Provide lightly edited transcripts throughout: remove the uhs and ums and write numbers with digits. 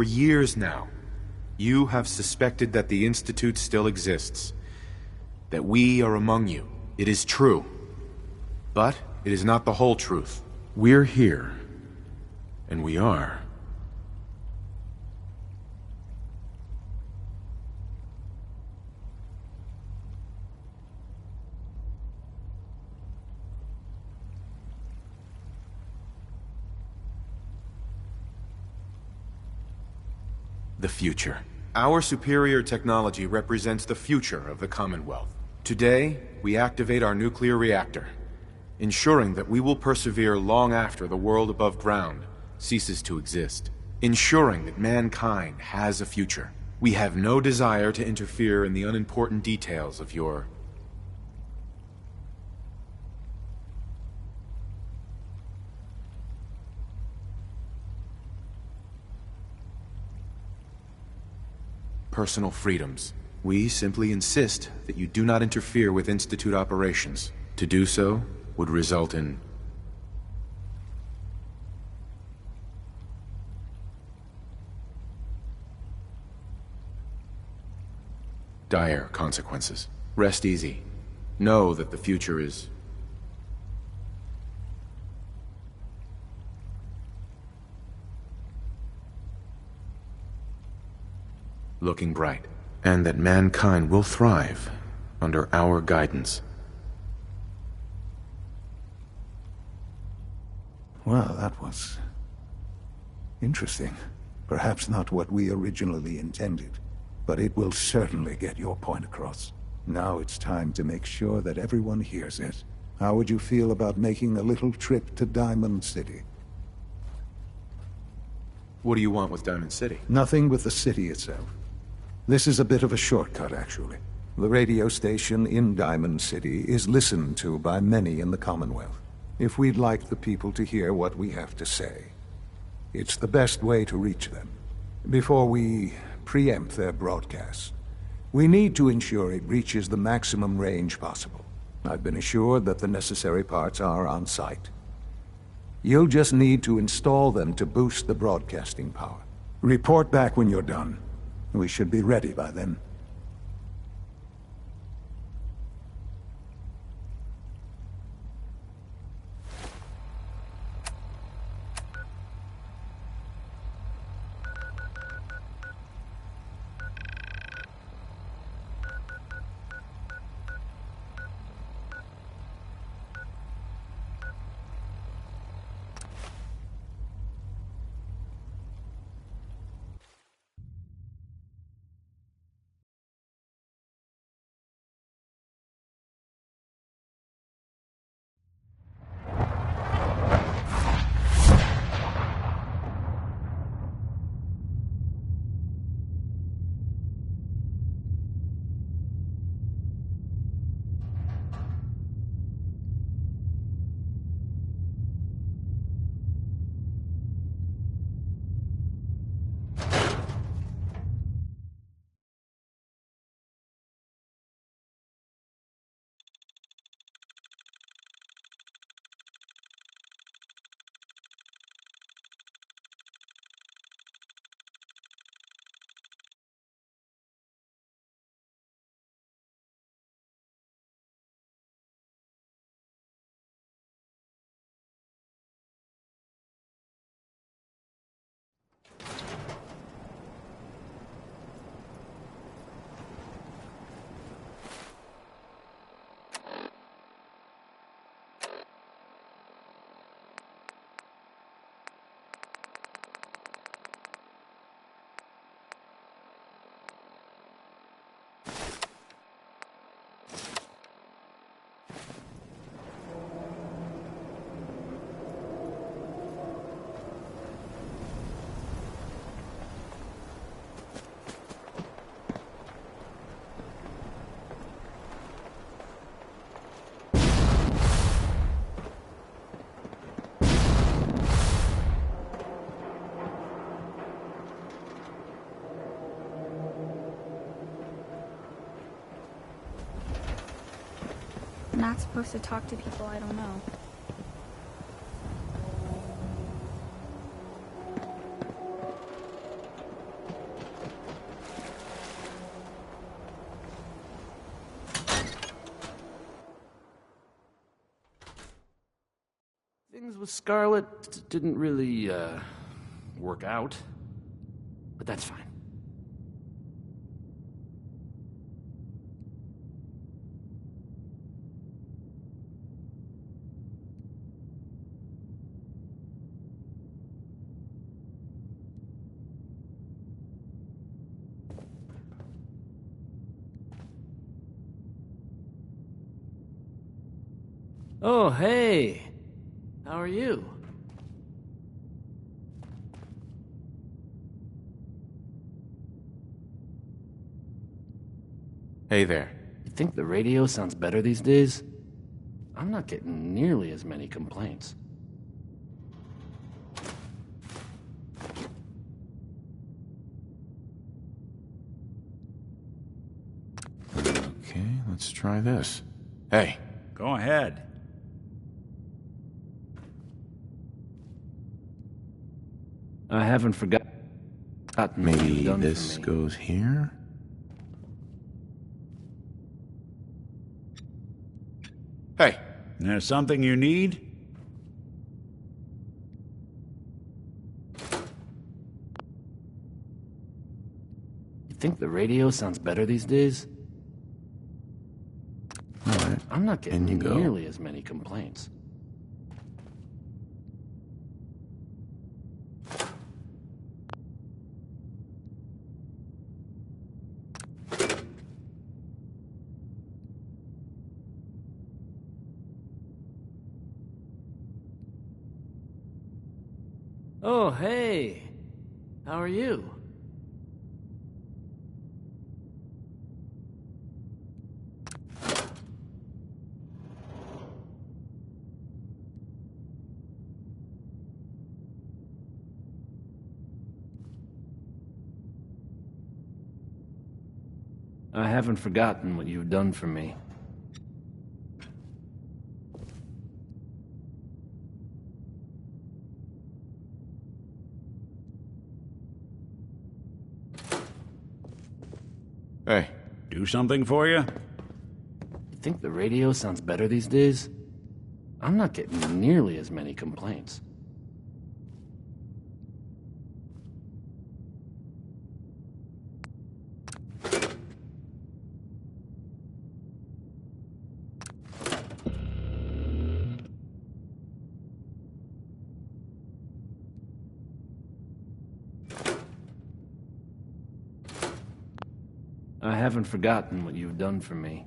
For years now, you have suspected that the Institute still exists, that we are among you. It is true, but it is not the whole truth. We're here, and we are. The future. Our superior technology represents the future of the Commonwealth. Today, we activate our nuclear reactor, ensuring that we will persevere long after the world above ground ceases to exist. Ensuring that mankind has a future. We have no desire to interfere in the unimportant details of your... personal freedoms. We simply insist that you do not interfere with Institute operations. To do so would result in... dire consequences. Rest easy. Know that the future is... looking bright, and that mankind will thrive under our guidance. Well, that was... interesting. Perhaps not what we originally intended, but it will certainly get your point across. Now it's time to make sure that everyone hears it. How would you feel about making a little trip to Diamond City? What do you want with Diamond City? Nothing with the city itself. This is a bit of a shortcut, actually. The radio station in Diamond City is listened to by many in the Commonwealth. If we'd like the people to hear what we have to say, it's the best way to reach them. Before we preempt their broadcast, we need to ensure it reaches the maximum range possible. I've been assured that the necessary parts are on site. You'll just need to install them to boost the broadcasting power. Report back when you're done. We should be ready by then. I'm not supposed to talk to people I don't know. with Scarlet didn't really, work out. But that's fine. Oh, hey! How are you? Hey there. You think the radio sounds better these days? I'm not getting nearly as many complaints. Okay, let's try this. Hey. Go ahead. I haven't forgotten what Maybe you've done this for me. goes here? Hey. There's something you need? You think the radio sounds better these days? All right. I'm not getting In you go. nearly as many complaints. Oh, hey! How are you? I haven't forgotten what you've done for me. Hey. Do something for you? You think the radio sounds better these days? I'm not getting nearly as many complaints. I haven't forgotten what you've done for me.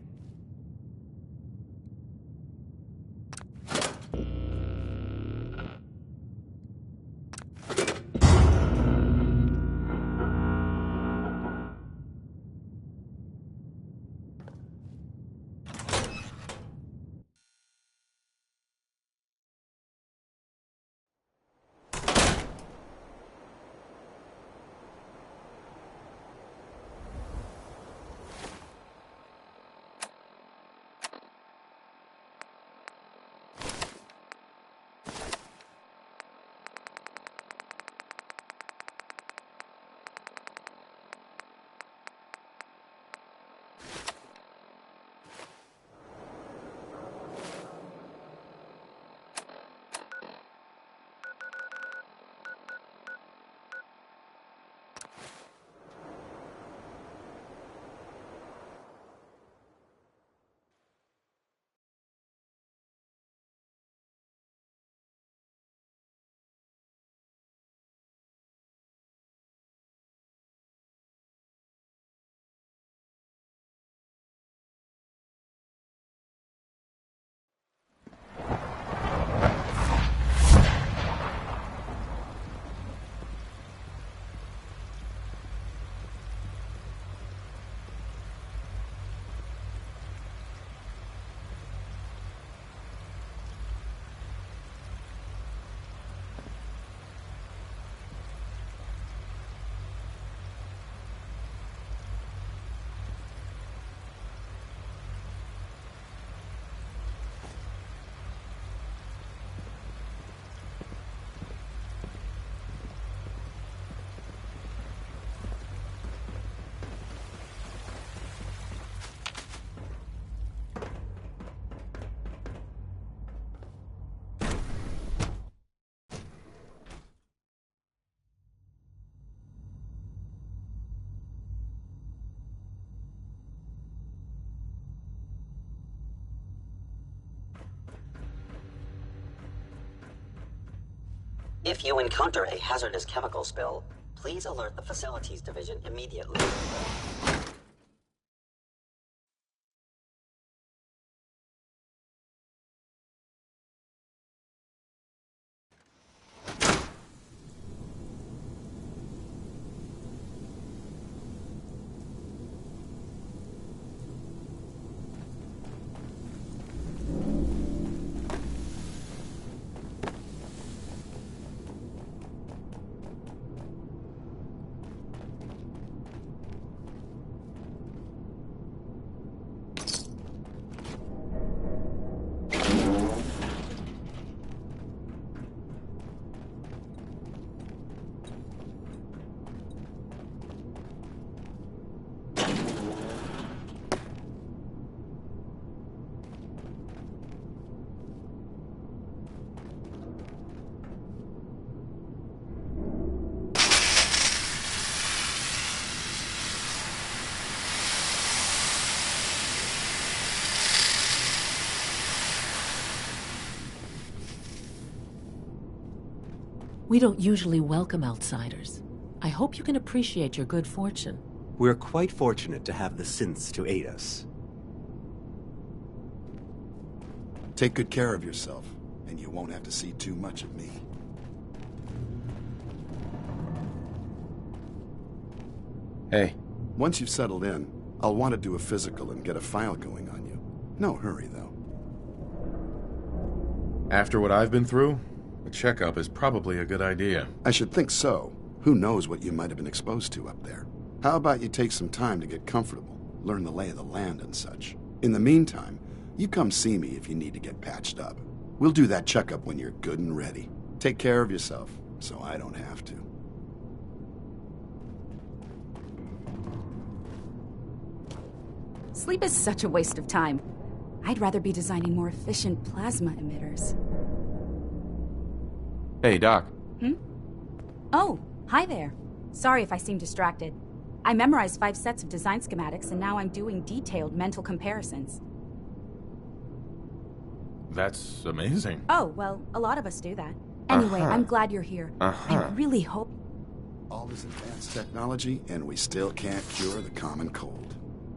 If you encounter a hazardous chemical spill, please alert the Facilities Division immediately. We don't usually welcome outsiders. I hope you can appreciate your good fortune. We're quite fortunate to have the synths to aid us. Take good care of yourself, and you won't have to see too much of me. Hey. Once you've settled in, I'll want to do a physical and get a file going on you. No hurry, though. After what I've been through, a checkup is probably a good idea. I should think so. Who knows what you might have been exposed to up there? How about you take some time to get comfortable, learn the lay of the land and such. In the meantime, you come see me if you need to get patched up. We'll do that checkup when you're good and ready. Take care of yourself, so I don't have to. Sleep is such a waste of time. I'd rather be designing more efficient plasma emitters. Hey, Doc. Oh, hi there. Sorry if I seem distracted. I memorized 5 sets of design schematics, and now I'm doing detailed mental comparisons. That's amazing. Oh, well, a lot of us do that. Anyway, I'm glad you're here. I really hope... All this advanced technology, and we still can't cure the common cold.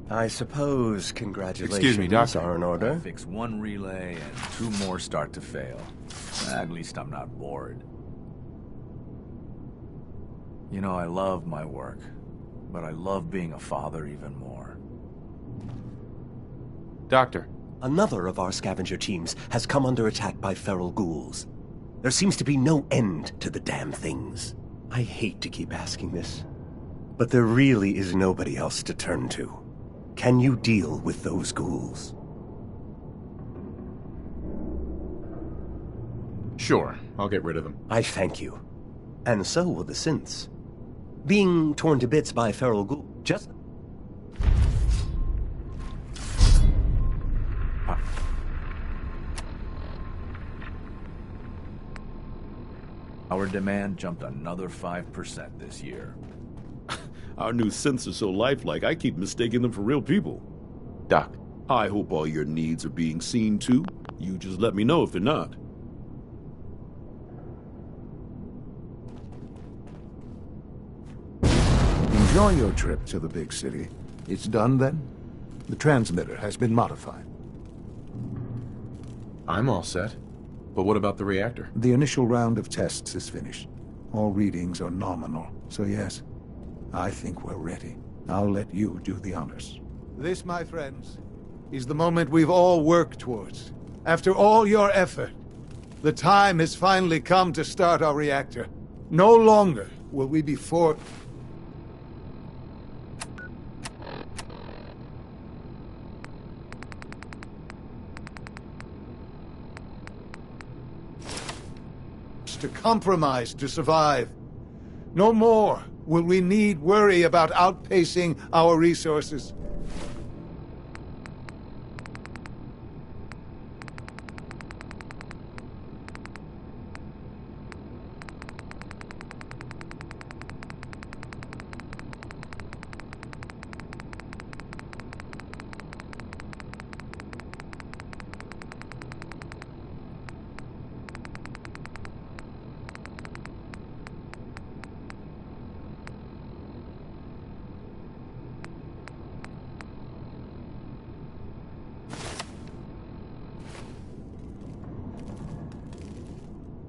I suppose congratulations Excuse me, Doctor. are in order. Fix one relay and 2 more start to fail. At least I'm not bored. You know, I love my work, but I love being a father even more. Doctor. Another of our scavenger teams has come under attack by feral ghouls. There seems to be no end to the damn things. I hate to keep asking this, but there really is nobody else to turn to. Can you deal with those ghouls? Sure, I'll get rid of them. I thank you. And so will the synths. Being torn to bits by feral ghoul just... Our demand jumped another 5% this year. Our new synths are so lifelike, I keep mistaking them for real people. Doc. I hope all your needs are being seen too. You just let me know if they're not. Enjoy your trip to the big city. It's done then? The transmitter has been modified. I'm all set. But what about the reactor? The initial round of tests is finished. All readings are nominal, so yes, I think we're ready. I'll let you do the honors. This, my friends, is the moment we've all worked towards. After all your effort, the time has finally come to start our reactor. No longer will we be forced... to compromise to survive. No more will we need worry about outpacing our resources.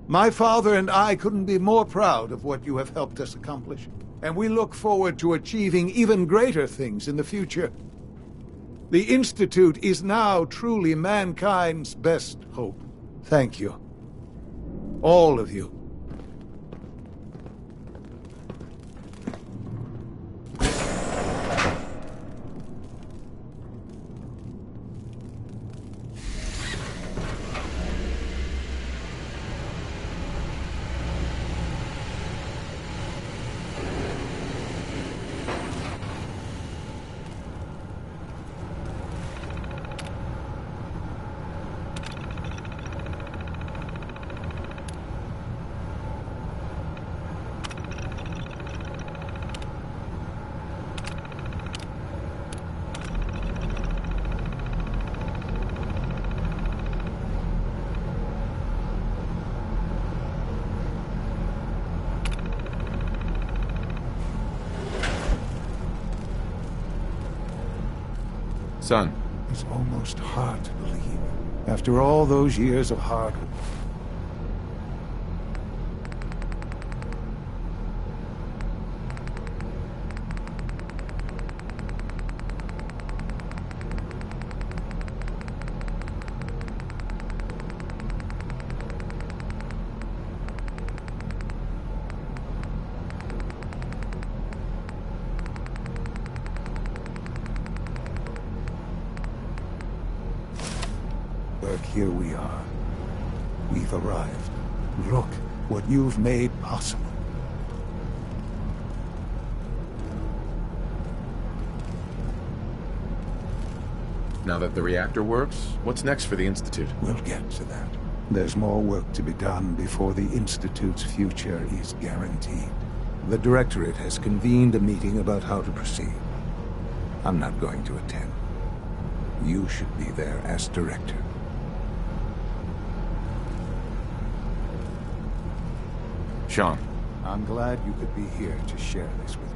My father and I couldn't be more proud of what you have helped us accomplish, and we look forward to achieving even greater things in the future. The Institute is now truly mankind's best hope. Thank you. All of you. Son. It's almost hard to believe. After all those years of hard work. But here we are. We've arrived. Look what you've made possible. Now that the reactor works, what's next for the Institute? We'll get to that. There's more work to be done before the Institute's future is guaranteed. The Directorate has convened a meeting about how to proceed. I'm not going to attend. You should be there as Director. Sean. I'm glad you could be here to share this with me.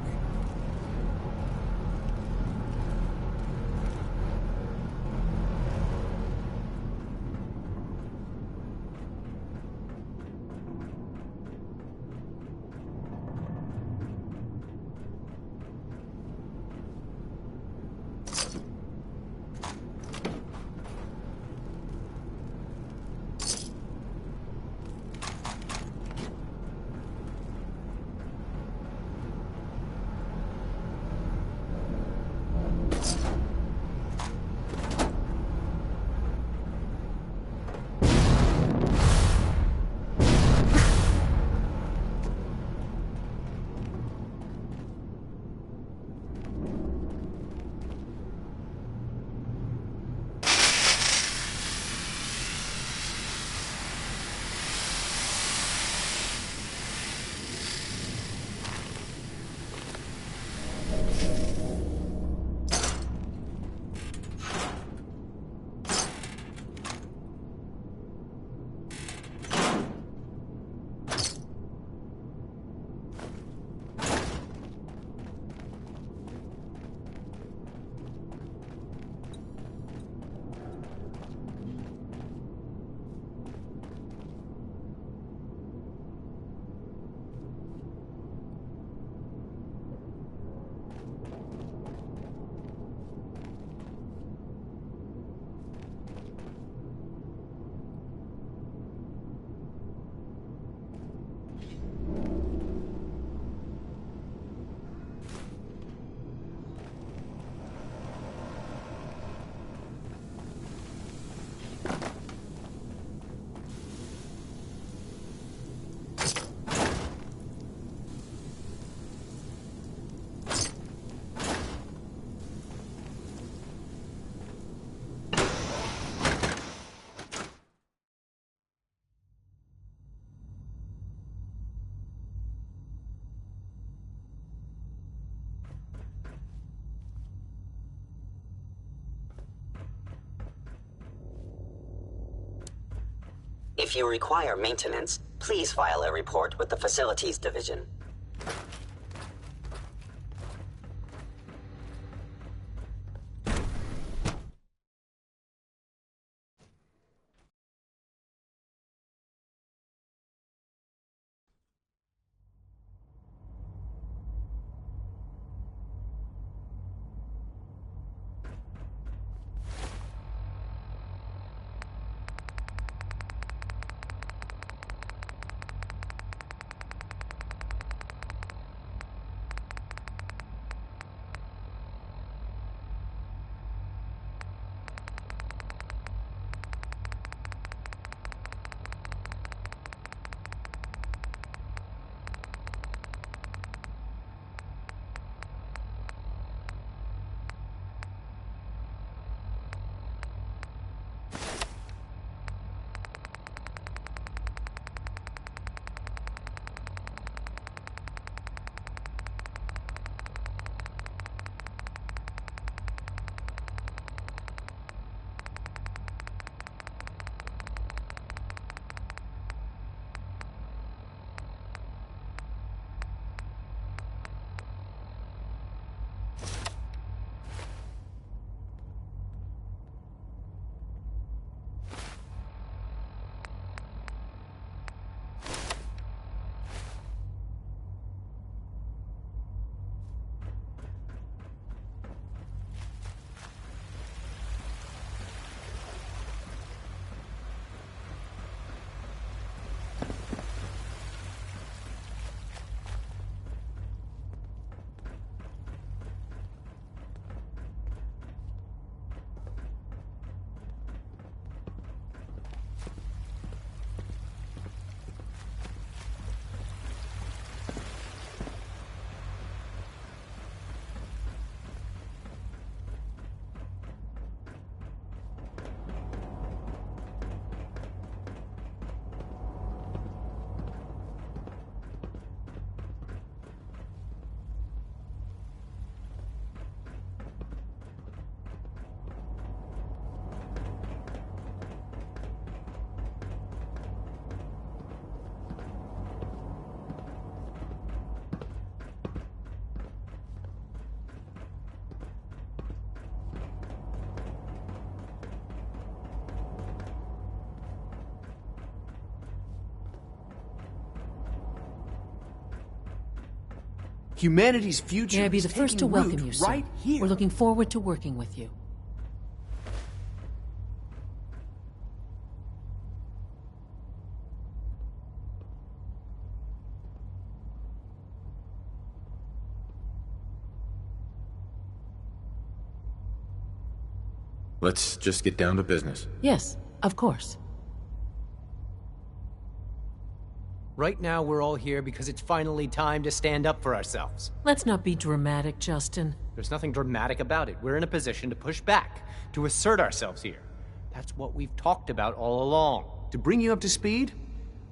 If you require maintenance, please file a report with the Facilities Division. Humanity's future May I be is the first to taking welcome root you, sir. right here. We're looking forward to working with you. Let's just get down to business. Yes, of course. Right now, we're all here because it's finally time to stand up for ourselves. Let's not be dramatic, Justin. There's nothing dramatic about it. We're in a position to push back, to assert ourselves here. That's what we've talked about all along. To bring you up to speed,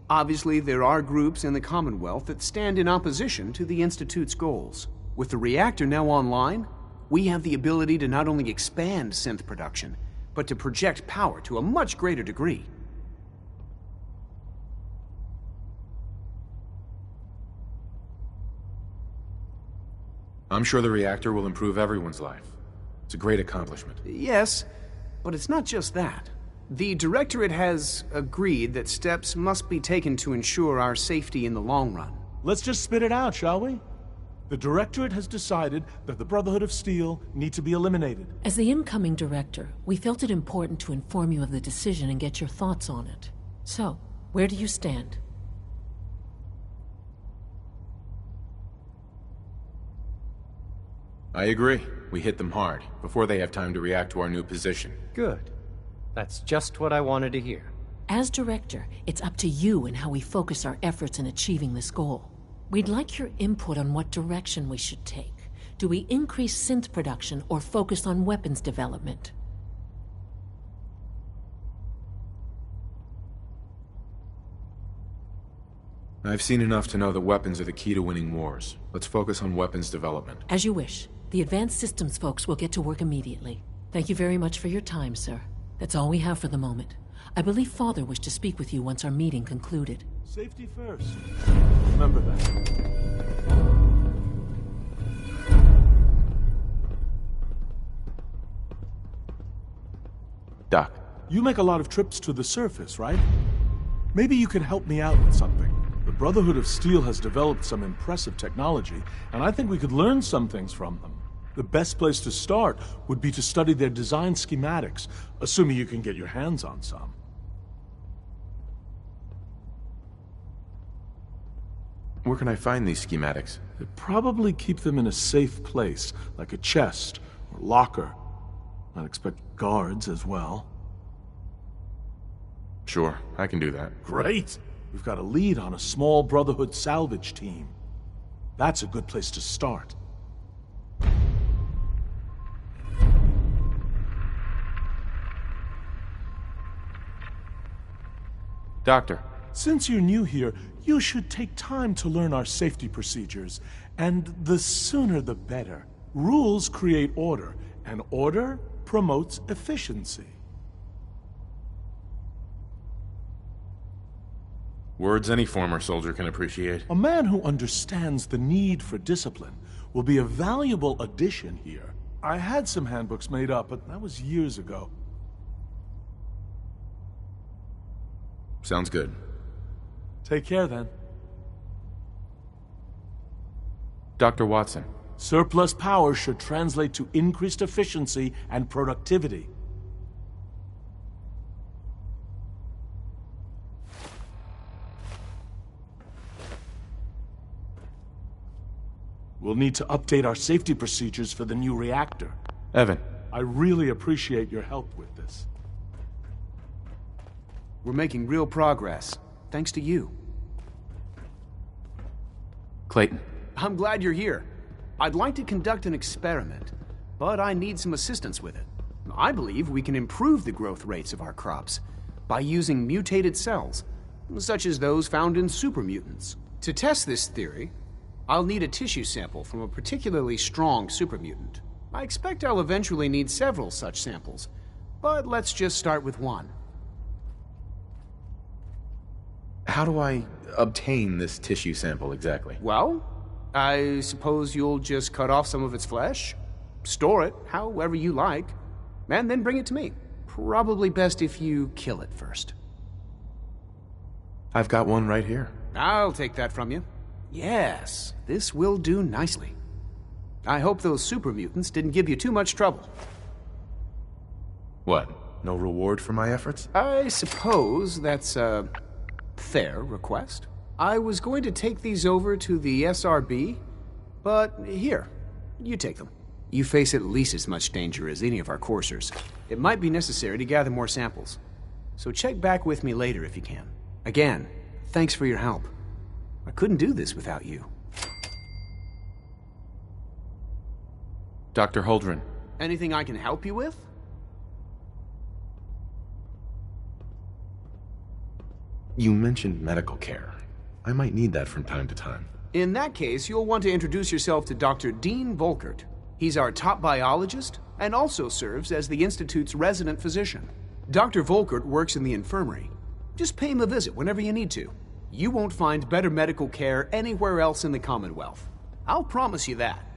obviously there are groups in the Commonwealth that stand in opposition to the Institute's goals. With the reactor now online, we have the ability to not only expand synth production, but to project power to a much greater degree. I'm sure the reactor will improve everyone's life. It's a great accomplishment. Yes, but it's not just that. The Directorate has agreed that steps must be taken to ensure our safety in the long run. Let's just spit it out, shall we? The Directorate has decided that the Brotherhood of Steel need to be eliminated. As the incoming director, we felt it important to inform you of the decision and get your thoughts on it. So, where do you stand? I agree. We hit them hard, before they have time to react to our new position. Good. That's just what I wanted to hear. As director, it's up to you and how we focus our efforts in achieving this goal. We'd like your input on what direction we should take. Do we increase synth production or focus on weapons development? I've seen enough to know that weapons are the key to winning wars. Let's focus on weapons development. As you wish. The Advanced Systems folks will get to work immediately. Thank you very much for your time, sir. That's all we have for the moment. I believe Father wished to speak with you once our meeting concluded. Safety first. Remember that. Doc. You make a lot of trips to the surface, right? Maybe you can help me out with something. The Brotherhood of Steel has developed some impressive technology, and I think we could learn some things from them. The best place to start would be to study their design schematics, assuming you can get your hands on some. Where can I find these schematics? They'd probably keep them in a safe place, like a chest or locker. I'd expect guards as well. Sure, I can do that. Great! We've got a lead on a small Brotherhood salvage team. That's a good place to start. Doctor. Since you're new here, you should take time to learn our safety procedures. And the sooner the better. Rules create order, and order promotes efficiency. Words any former soldier can appreciate. A man who understands the need for discipline will be a valuable addition here. I had some handbooks made up, but that was years ago. Sounds good. Take care, then. Dr. Watson. Surplus power should translate to increased efficiency and productivity. We'll need to update our safety procedures for the new reactor. Evan. I really appreciate your help with this. We're making real progress, thanks to you. Clayton. I'm glad you're here. I'd like to conduct an experiment, but I need some assistance with it. I believe we can improve the growth rates of our crops by using mutated cells, such as those found in supermutants. To test this theory, I'll need a tissue sample from a particularly strong supermutant. I expect I'll eventually need several such samples, but let's just start with one. How do I obtain this tissue sample exactly? Well, I suppose you'll just cut off some of its flesh, store it however you like, and then bring it to me. Probably best if you kill it first. I've got one right here. I'll take that from you. Yes, this will do nicely. I hope those super mutants didn't give you too much trouble. What? No reward for my efforts? I suppose that's a fair request. I was going to take these over to the SRB, but here, you take them. You face at least as much danger as any of our coursers. It might be necessary to gather more samples. So check back with me later if you can. Again, thanks for your help. I couldn't do this without you. Dr. Holdren. Anything I can help you with? You mentioned medical care. I might need that from time to time. In that case, you'll want to introduce yourself to Dr. Dean Volkert. He's our top biologist and also serves as the Institute's resident physician. Dr. Volkert works in the infirmary. Just pay him a visit whenever you need to. You won't find better medical care anywhere else in the Commonwealth. I'll promise you that.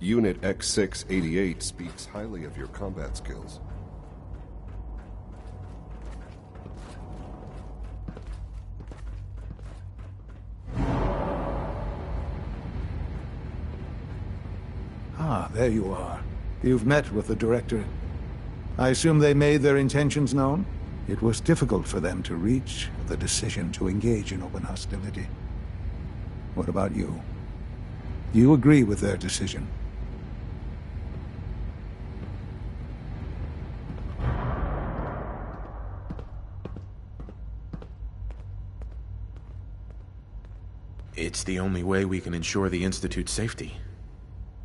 Unit X688 speaks highly of your combat skills. Ah, there you are. You've met with the director. I assume they made their intentions known? It was difficult for them to reach the decision to engage in open hostility. What about you? You agree with their decision? It's the only way we can ensure the Institute's safety.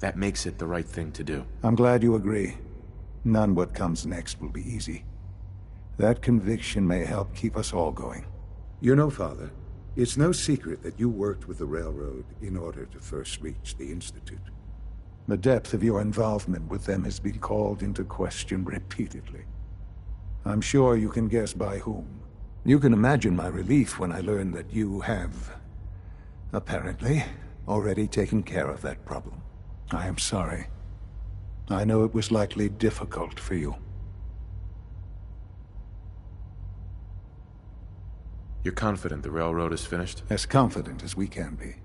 That makes it the right thing to do. I'm glad you agree. None what comes next will be easy. That conviction may help keep us all going. You know, Father, it's no secret that you worked with the Railroad in order to first reach the Institute. The depth of your involvement with them has been called into question repeatedly. I'm sure you can guess by whom. You can imagine my relief when I learned that you have, apparently, already taken care of that problem. I am sorry. I know it was likely difficult for you. You're confident the Railroad is finished? As confident as we can be.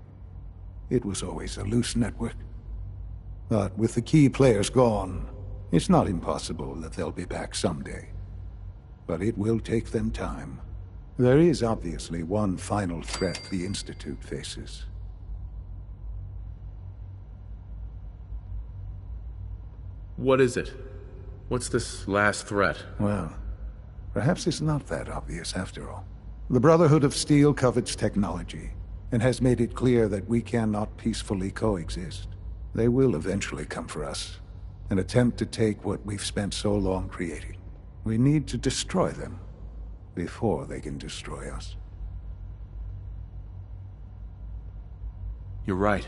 It was always a loose network. But with the key players gone, it's not impossible that they'll be back someday. But it will take them time. There is obviously one final threat the Institute faces. What is it? What's this last threat? Well, perhaps it's not that obvious after all. The Brotherhood of Steel covets technology, and has made it clear that we cannot peacefully coexist. They will eventually come for us, and attempt to take what we've spent so long creating. We need to destroy them, before they can destroy us. You're right.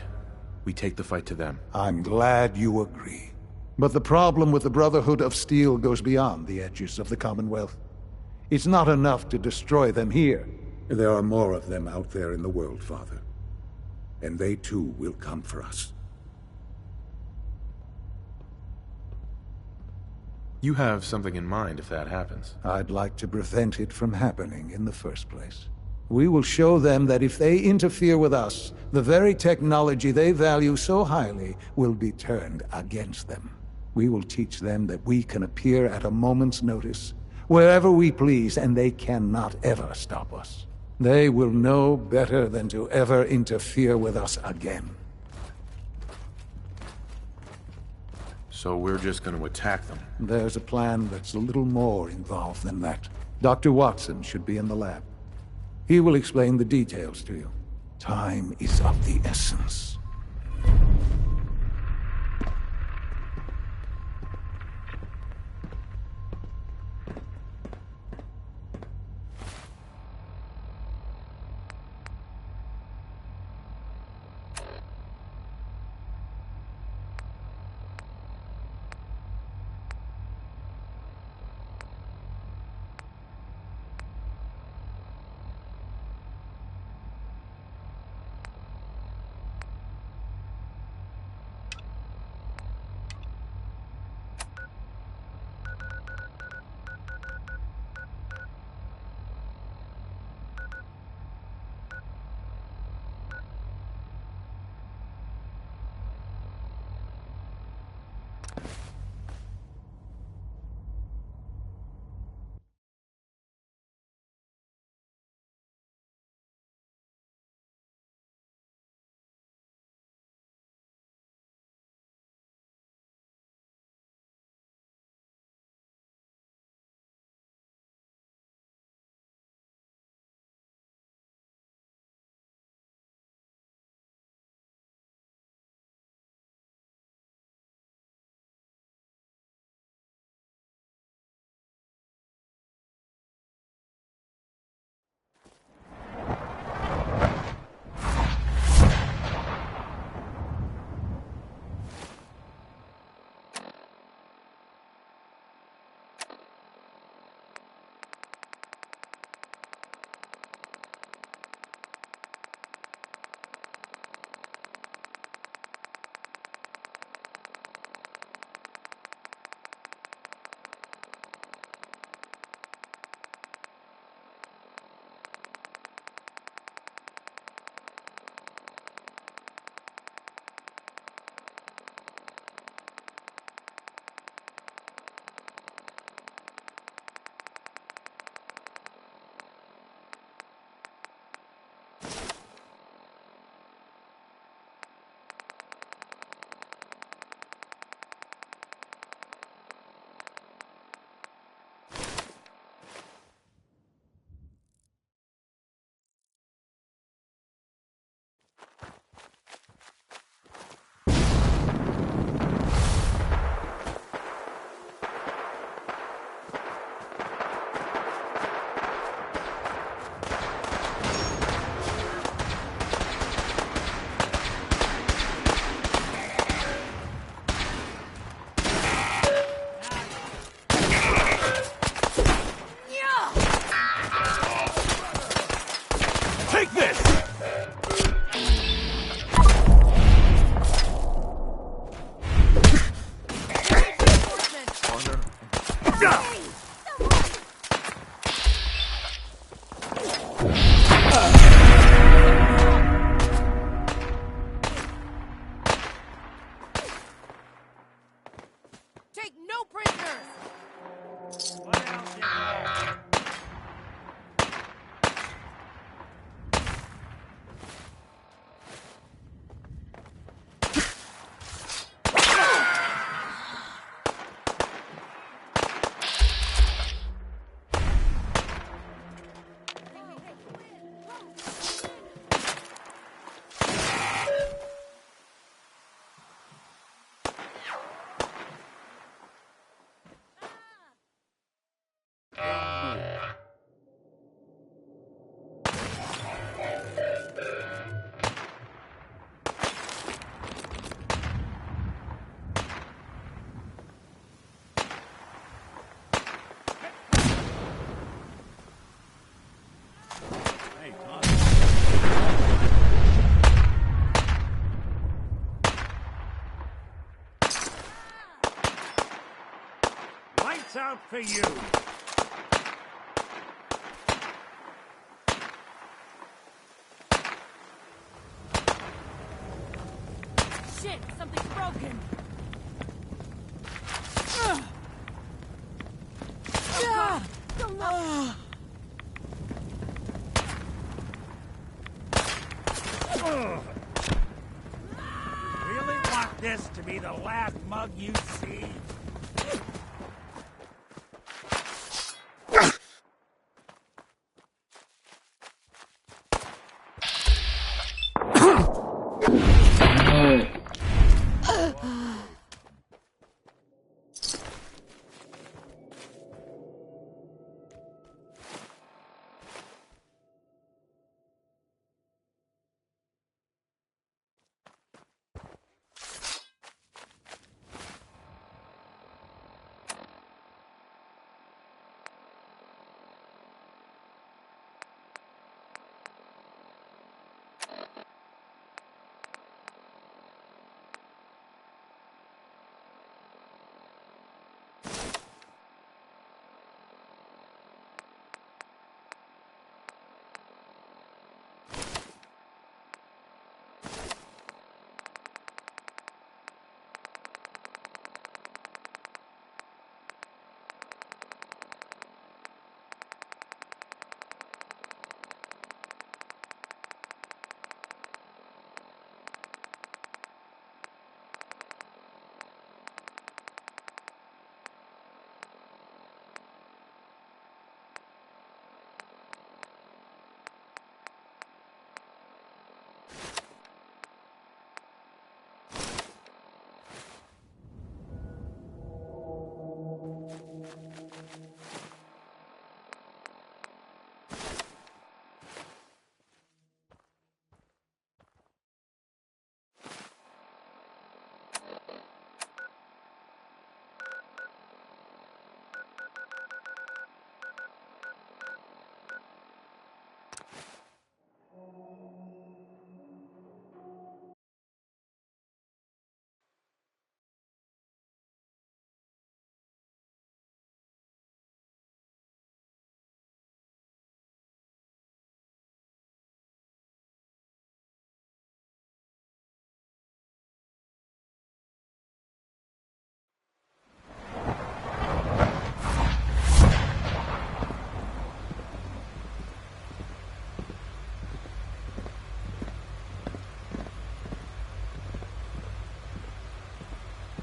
We take the fight to them. I'm glad you agree. But the problem with the Brotherhood of Steel goes beyond the edges of the Commonwealth. It's not enough to destroy them here. There are more of them out there in the world, Father. And they too will come for us. You have something in mind if that happens. I'd like to prevent it from happening in the first place. We will show them that if they interfere with us, the very technology they value so highly will be turned against them. We will teach them that we can appear at a moment's notice, wherever we please, and they cannot ever stop us. They will know better than to ever interfere with us again. So we're just going to attack them? There's a plan that's a little more involved than that. Dr. Watson should be in the lab. He will explain the details to you. Time is of the essence. out for you! Shit! Something's broken! You really want this to be the last mug you see?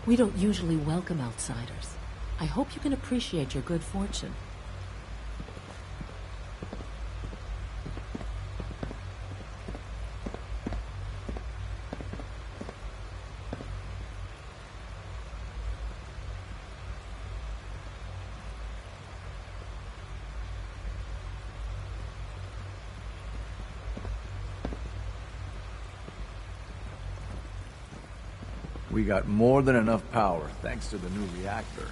We don't usually welcome outsiders. I hope you can appreciate your good fortune. We got more than enough power thanks to the new reactor.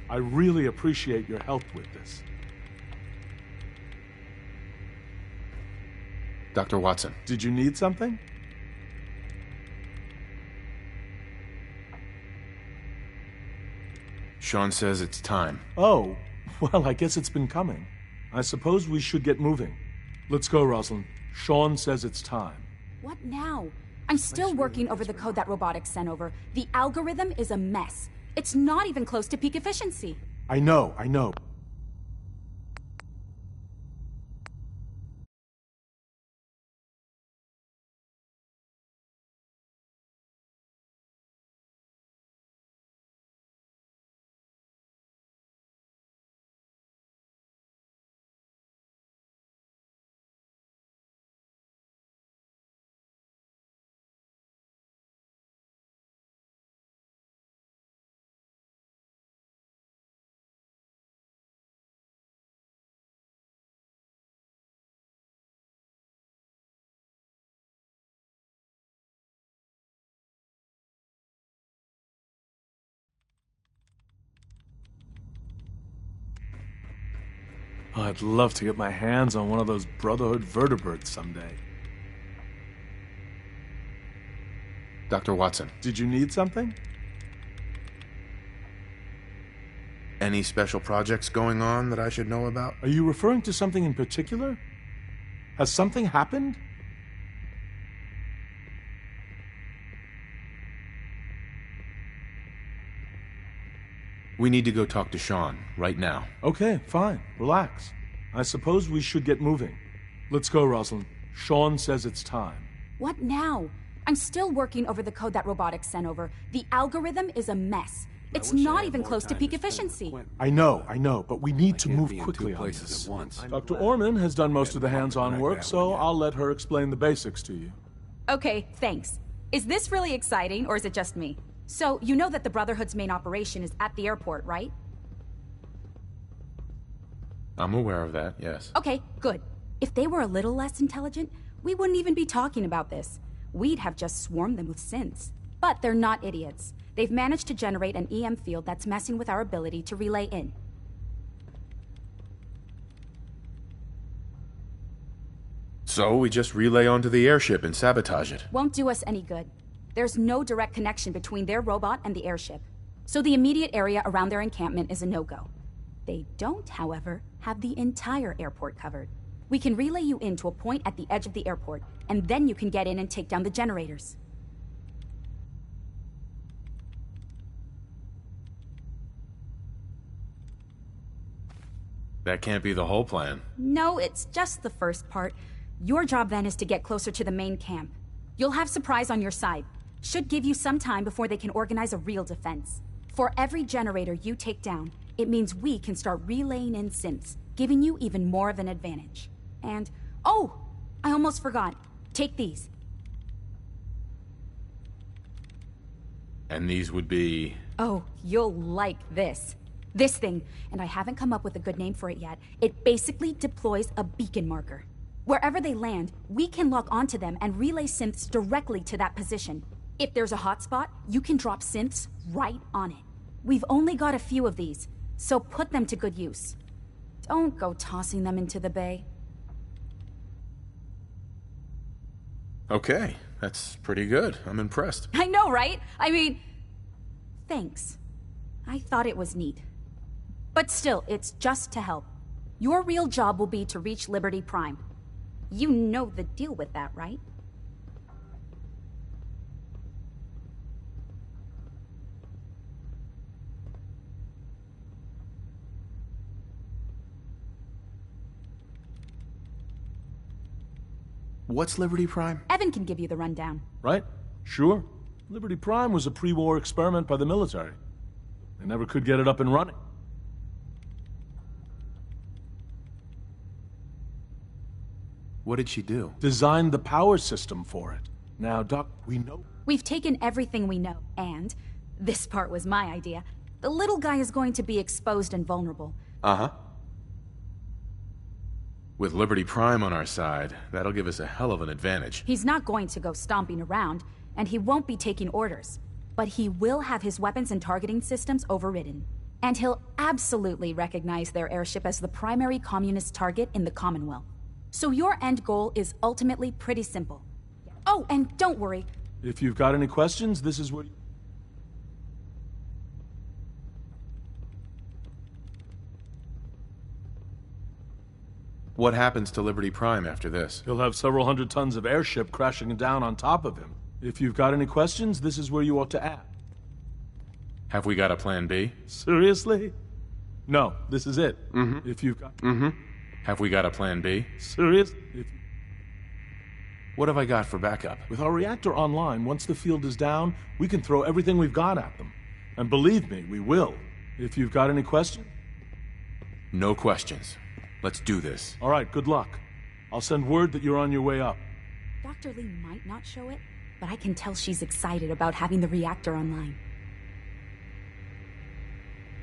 I really appreciate your help with this. Dr. Watson. Did you need something? Sean says it's time. Oh, well, I guess it's been coming. I suppose we should get moving. Let's go, Rosalind. Sean says it's time. What now? I'm still working over the code that robotics sent over. The algorithm is a mess. It's not even close to peak efficiency. I know. Oh, I'd love to get my hands on one of those Brotherhood vertebrates someday. Dr. Watson. Did you need something? Any special projects going on that I should know about? Are you referring to something in particular? Has something happened? We need to go talk to Sean, right now. Okay, fine. Relax. I suppose we should get moving. Let's go, Rosalind. Sean says it's time. What now? I'm still working over the code that Robotics sent over. The algorithm is a mess. It's not even close to peak efficiency. I know, but we need to move quickly on this. Dr. Orman has done most of the hands-on work, so I'll let her explain the basics to you. Okay, thanks. Is this really exciting, or is it just me? So, you know that the Brotherhood's main operation is at the airport, right? I'm aware of that, yes. Okay, good. If they were a little less intelligent, we wouldn't even be talking about this. We'd have just swarmed them with synths. But they're not idiots. They've managed to generate an EM field that's messing with our ability to relay in. So we just relay onto the airship and sabotage it. Won't do us any good. There's no direct connection between their robot and the airship. So the immediate area around their encampment is a no-go. They don't, however, have the entire airport covered. We can relay you in to a point at the edge of the airport, and then you can get in and take down the generators. That can't be the whole plan. No, it's just the first part. Your job then is to get closer to the main camp. You'll have Surprise on your side. Should give you some time before they can organize a real defense. For every generator you take down, it means we can start relaying in synths, giving you even more of an advantage. And, oh, I almost forgot. Take these. And these would be... Oh, you'll like this. This thing, and I haven't come up with a good name for it yet, it basically deploys a beacon marker. Wherever they land, we can lock onto them and relay synths directly to that position. If there's a hotspot, you can drop synths right on it. We've only got a few of these, so put them to good use. Don't go tossing them into the bay. Okay, that's pretty good. I'm impressed. I know, right? I mean, thanks. I thought it was neat. But still, it's just to help. Your real job will be to reach Liberty Prime. You know the deal with that, right? What's Liberty Prime? Evan can give you the rundown. Right? Sure. Liberty Prime was a pre-war experiment by the military. They never could get it up and running. What did she do? Designed the power system for it. Now, Doc, we know... We've taken everything we know, and... this part was my idea. The little guy is going to be exposed and vulnerable. Uh-huh. With Liberty Prime on our side, that'll give us a hell of an advantage. He's not going to go stomping around, and he won't be taking orders. But he will have his weapons and targeting systems overridden. And he'll absolutely recognize their airship as the primary communist target in the Commonwealth. So your end goal is ultimately pretty simple. Oh, and don't worry. If you've got any questions, this is what... What happens to Liberty Prime after this? He'll have several hundred tons of airship crashing down on top of him. If you've got any questions, this is where you ought to act. Have we got a plan B? Seriously? No, this is it. Mm-hmm. If you've got... Mm-hmm. Have we got a plan B? Serious? What have I got for backup? With our reactor online, once the field is down, we can throw everything we've got at them. And believe me, we will. If you've got any questions? No questions. Let's do this. All right, good luck. I'll send word that you're on your way up. Dr. Lee might not show it, but I can tell she's excited about having the reactor online.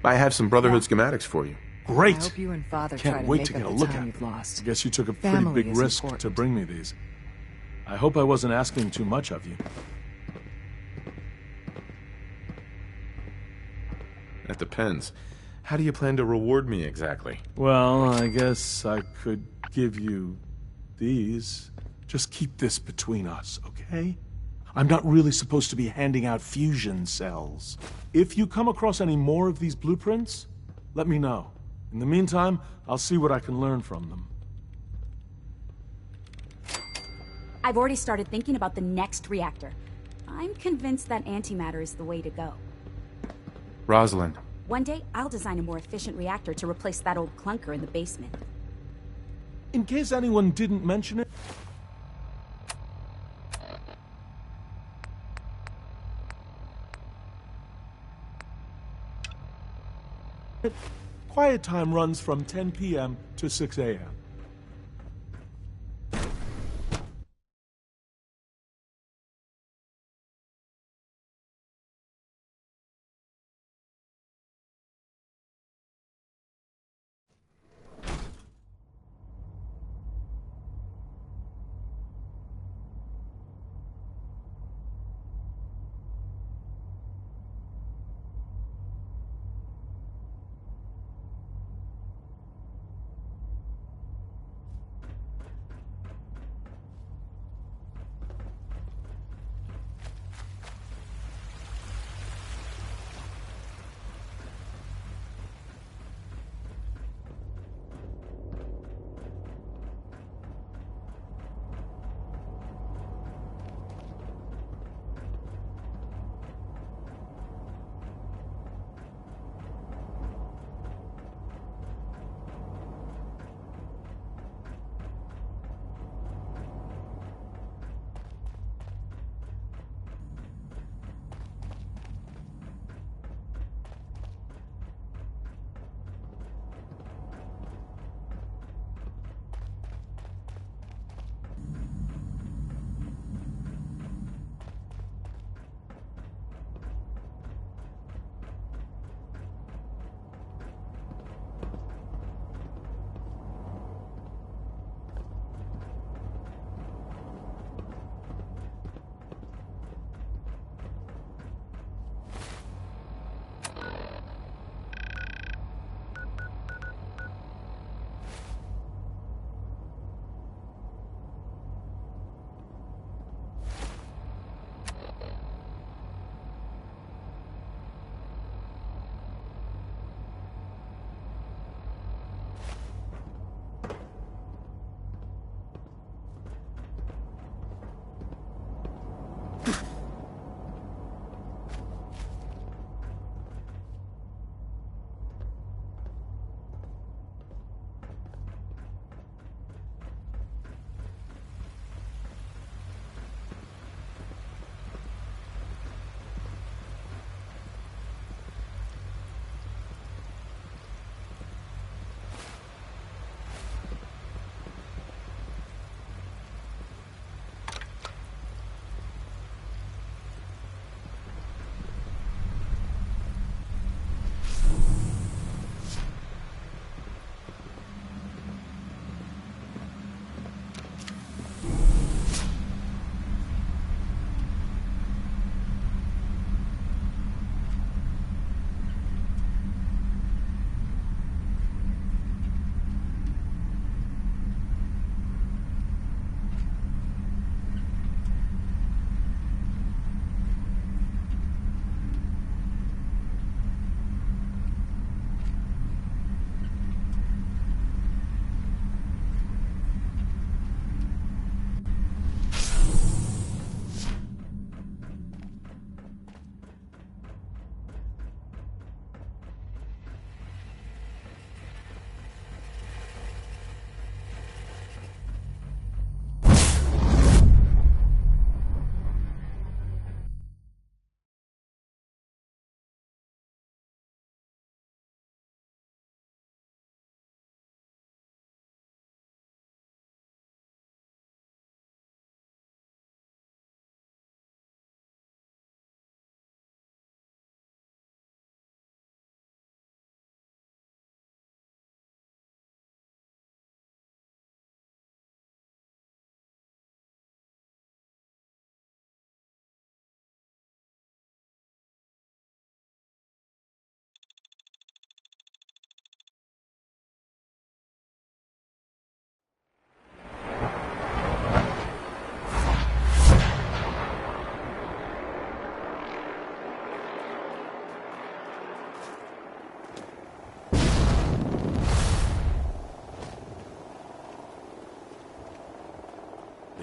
I have some Brotherhood schematics for you. Great! I hope you and Father try Can't to wait make to up get a the look time at you've them. lost. I guess you took a pretty Family big is risk important. to bring me these. I hope I wasn't asking too much of you. That depends. How do you plan to reward me exactly? Well, I guess I could give you these. Just keep this between us, okay? I'm not really supposed to be handing out fusion cells. If you come across any more of these blueprints, let me know. In the meantime, I'll see what I can learn from them. I've already started thinking about the next reactor. I'm convinced that antimatter is the way to go. Rosalind. One day, I'll design a more efficient reactor to replace that old clunker in the basement. In case anyone didn't mention it, quiet time runs from 10 p.m. to 6 a.m.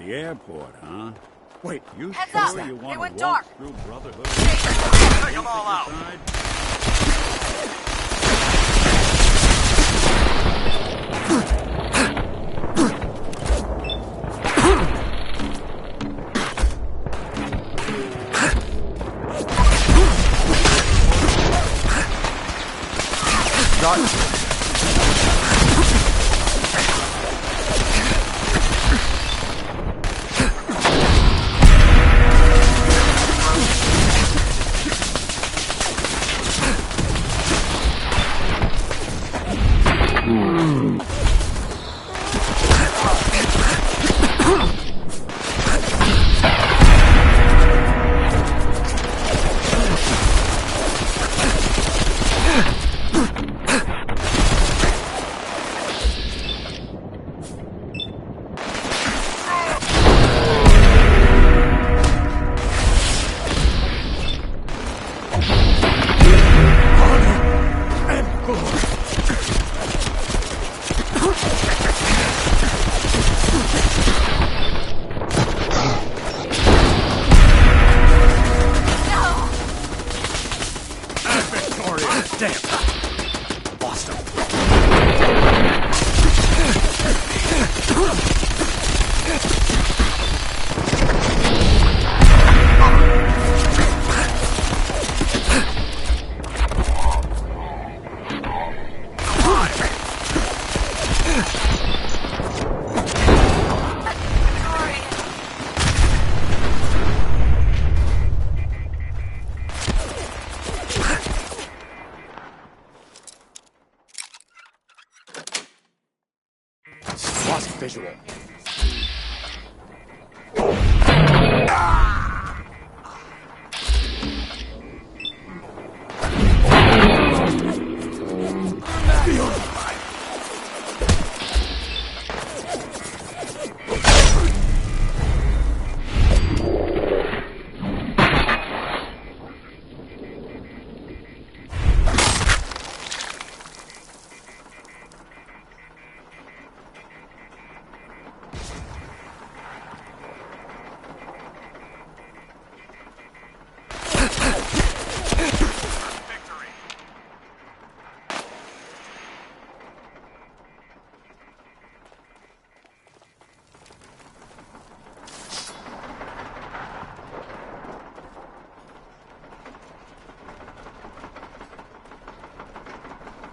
the airport, huh? Wait, you heads sure up! you They want went to walk dark. through Brotherhood? Take them all out! Lost visual.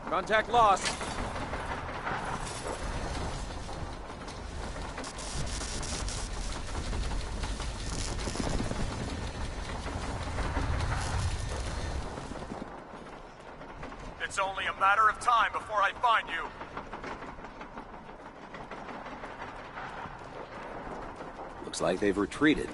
Contact lost. It's only a matter of time before I find you. Looks like they've retreated.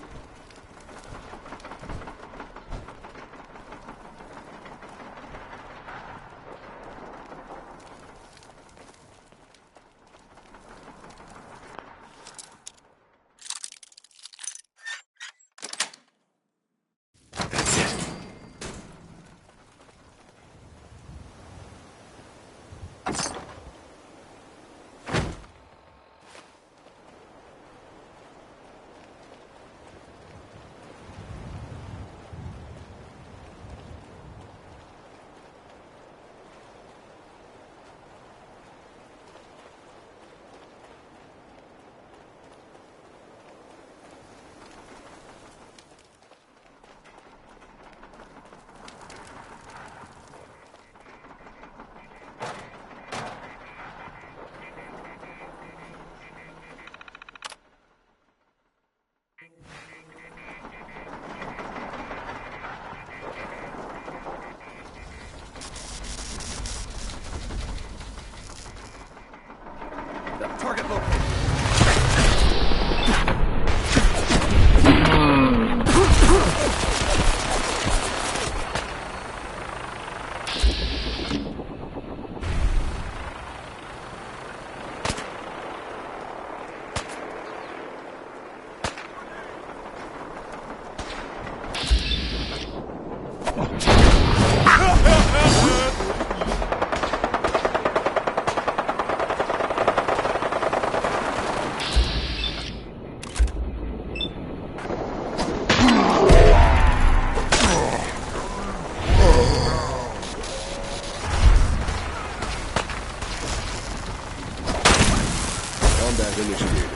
Combat initiated.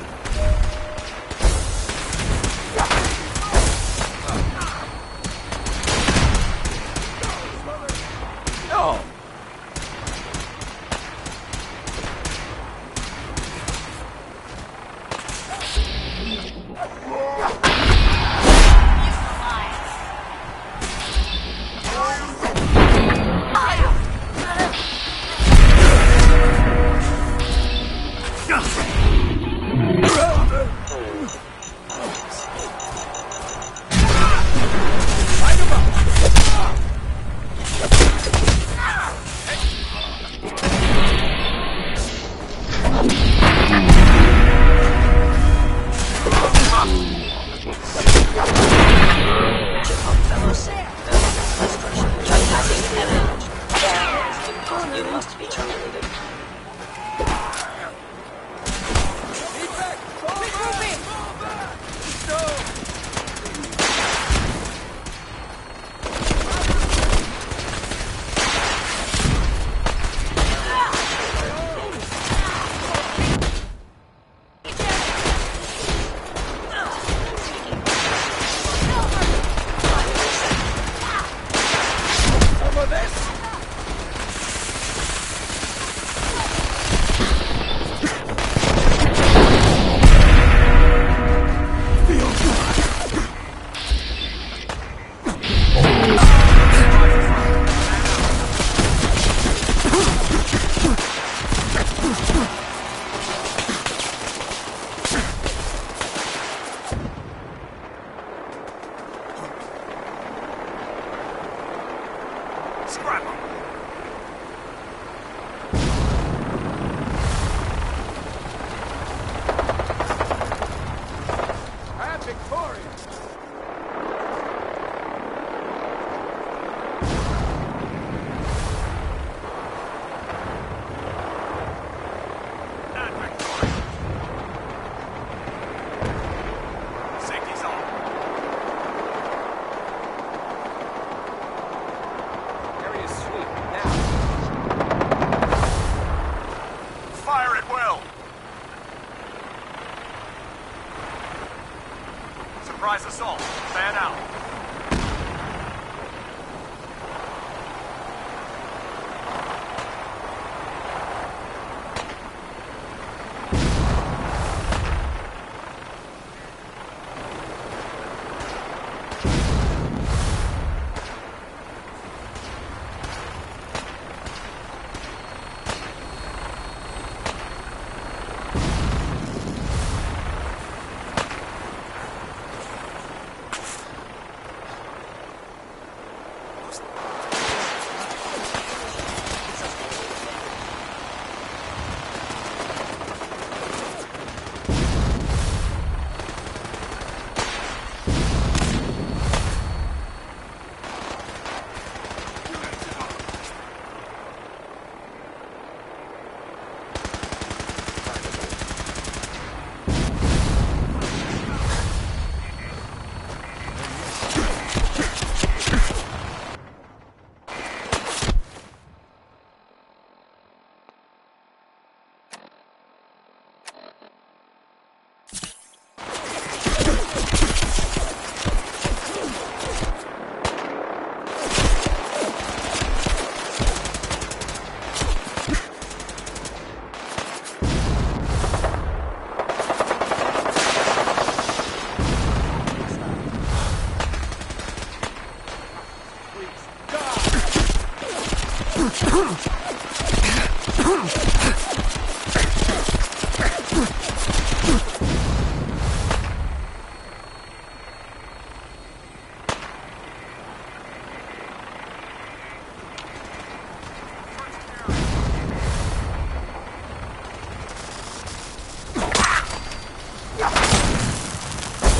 Oh! You must be terminated. Surprise assault. Fan out.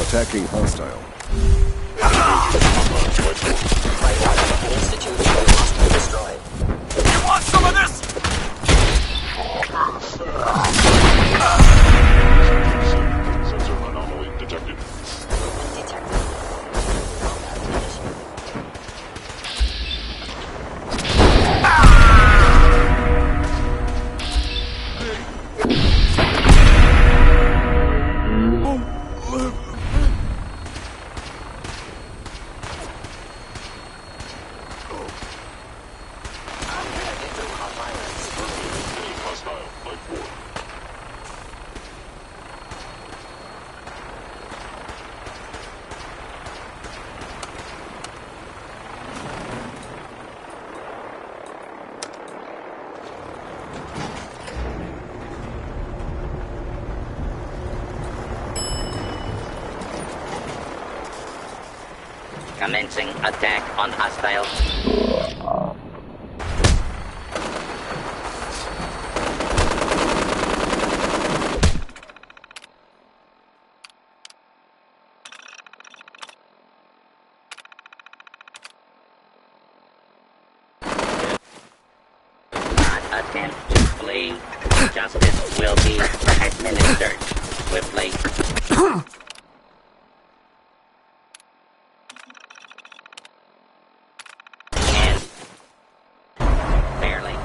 Attacking hostile. Institute must be destroyed. You want some of this? Sensor anomaly detected. Commencing attack on hostiles. Attempt to flee. Justice will be administered swiftly. And barely.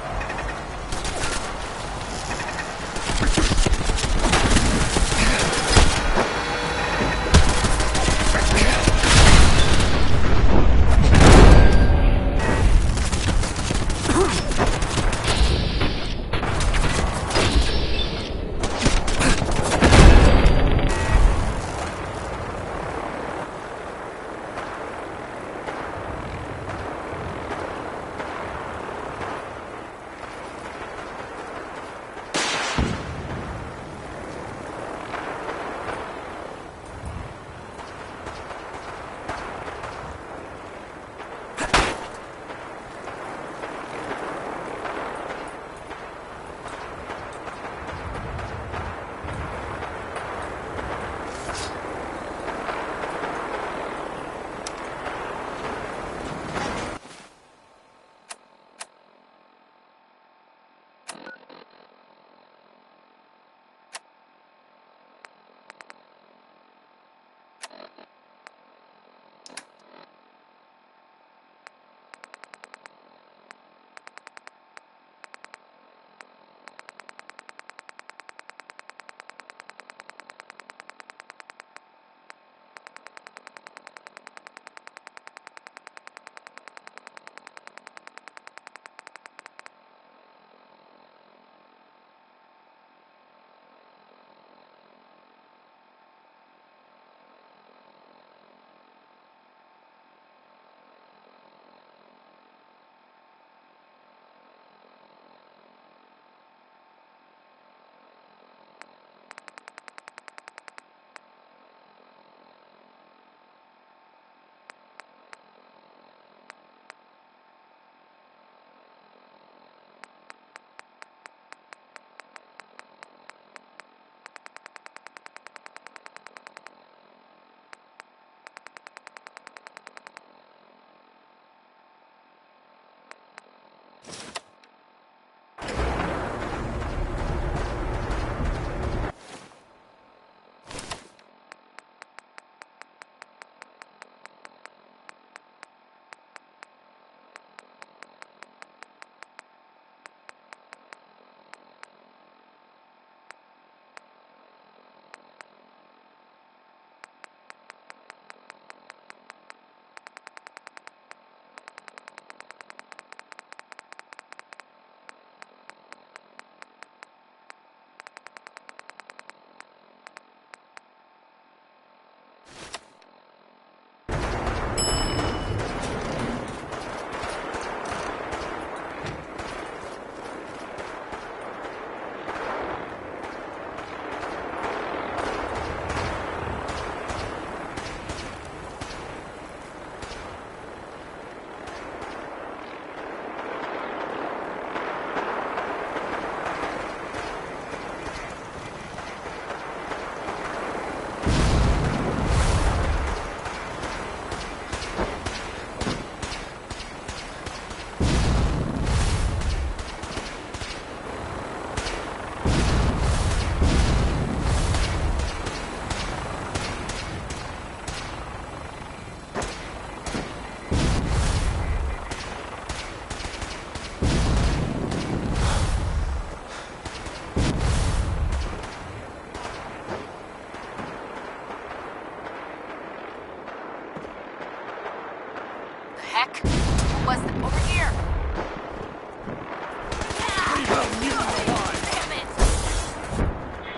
Heck? Who was that? Over here!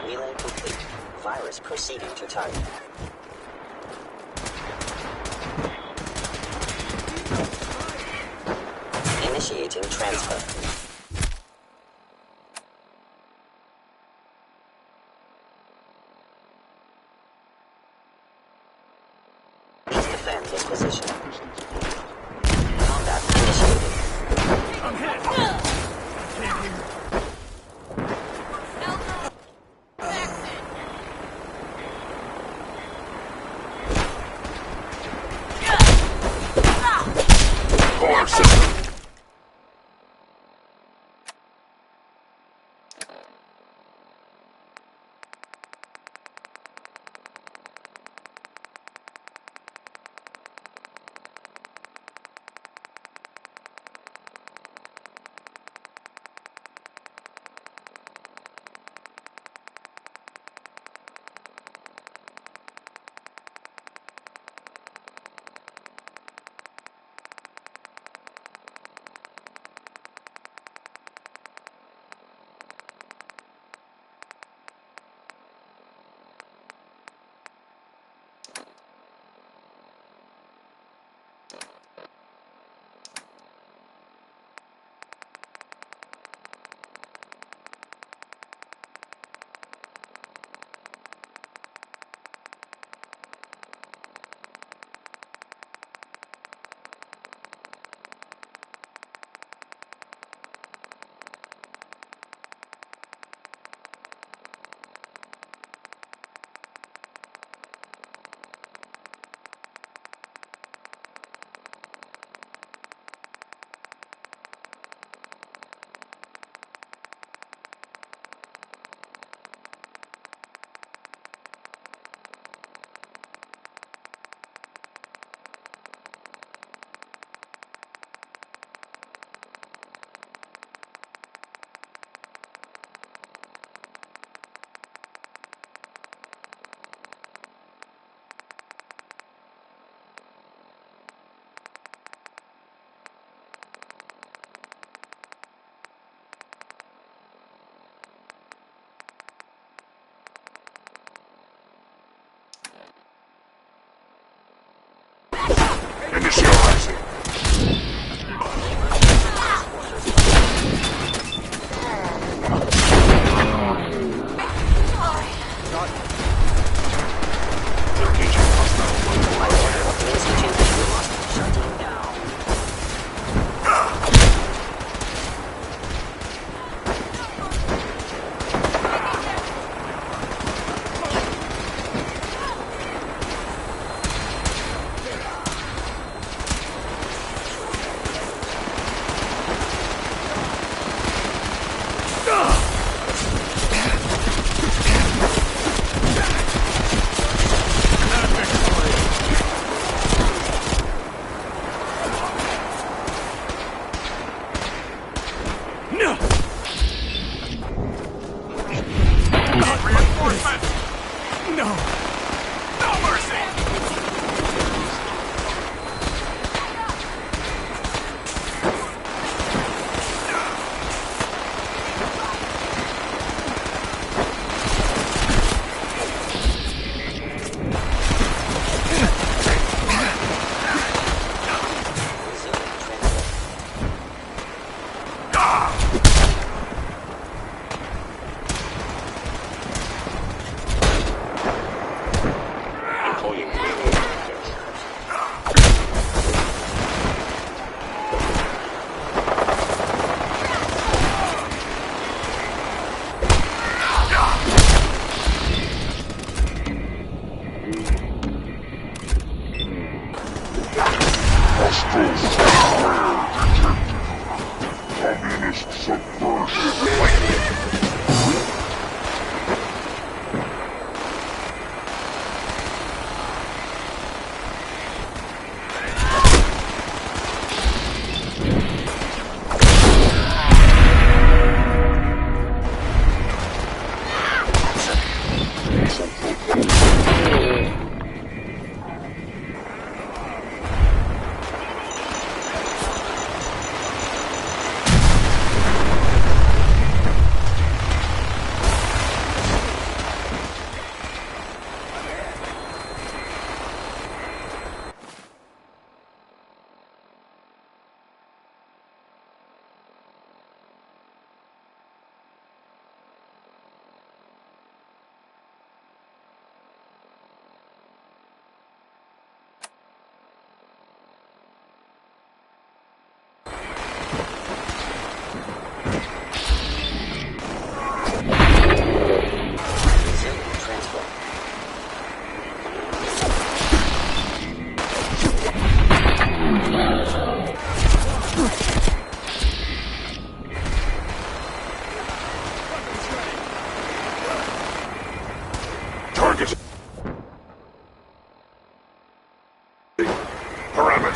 Relay complete. Virus proceeding to target. Initiating transfer. Please defend this position.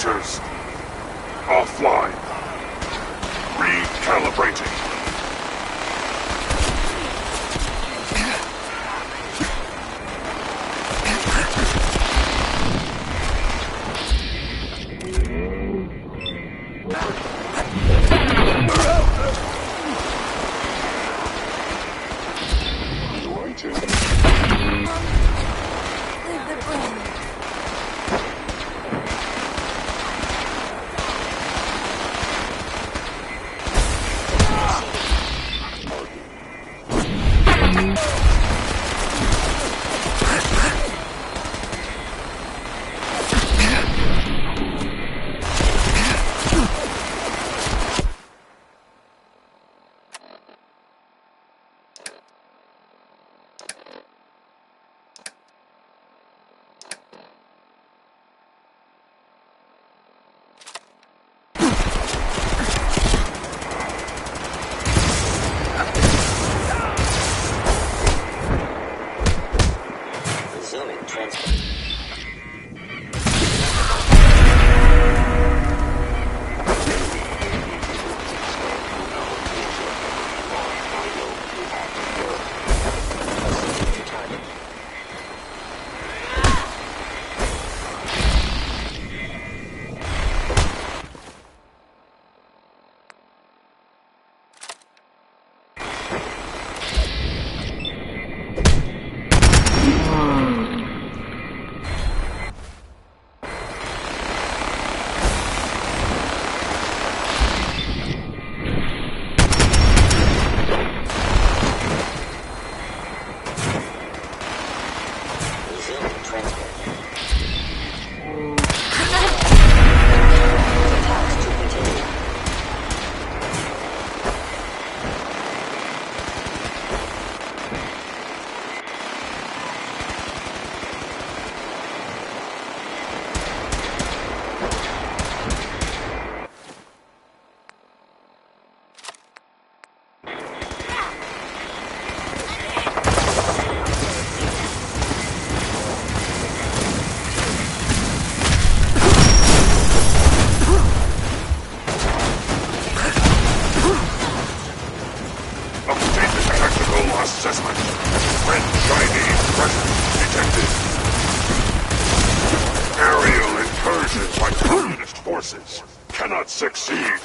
Computers offline. Recalibrating. Assessment. Red Chinese presence detected. Aerial incursion by communist forces cannot succeed.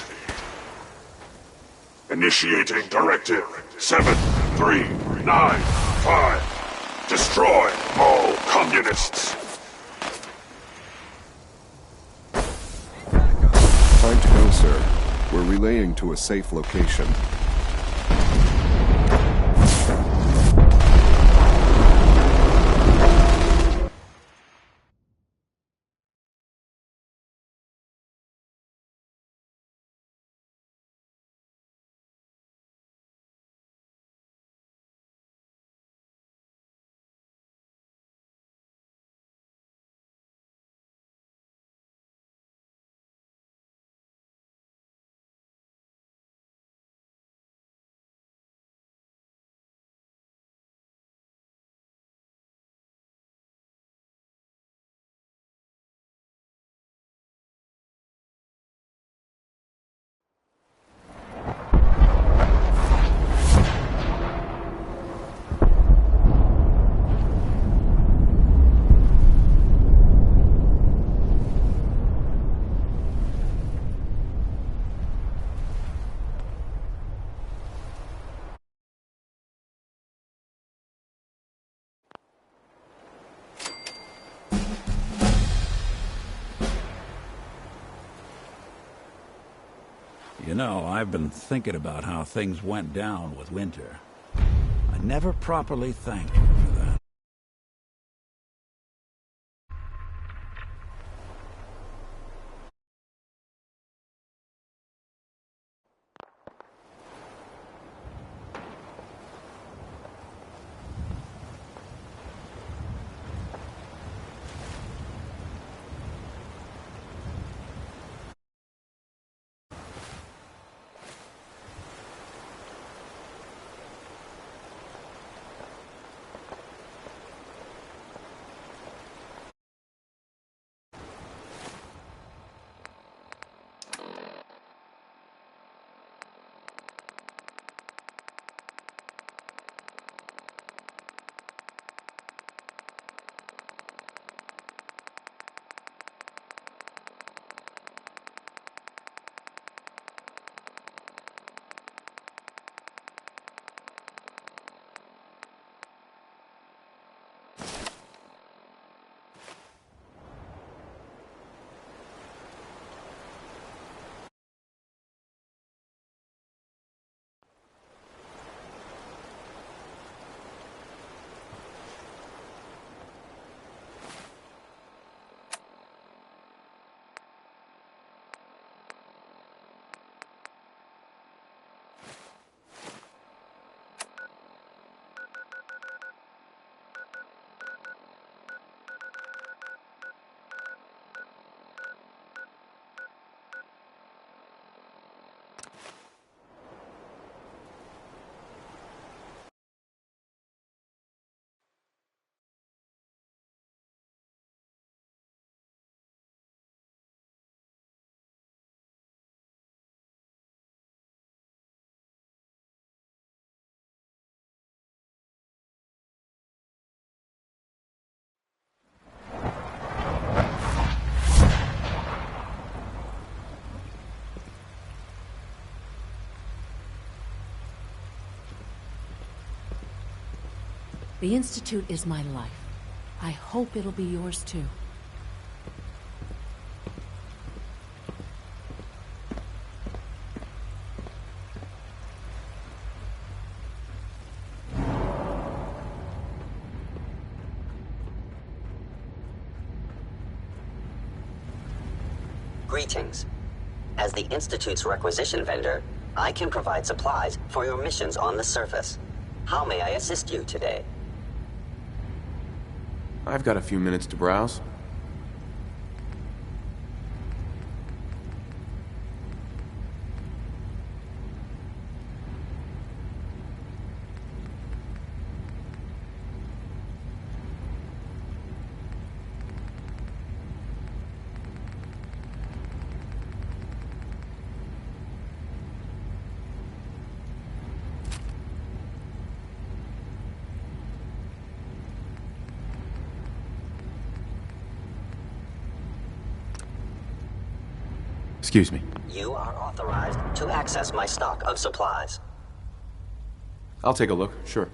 Initiating Directive 7395. Destroy all communists. Time to go, sir. We're relaying to a safe location. You know, I've been thinking about how things went down with Winter. I never properly thanked him for that. The Institute is my life. I hope it'll be yours too. Greetings. As the Institute's requisition vendor, I can provide supplies for your missions on the surface. How may I assist you today? I've got a few minutes to browse. Excuse me. You are authorized to access my stock of supplies. I'll take a look, sure.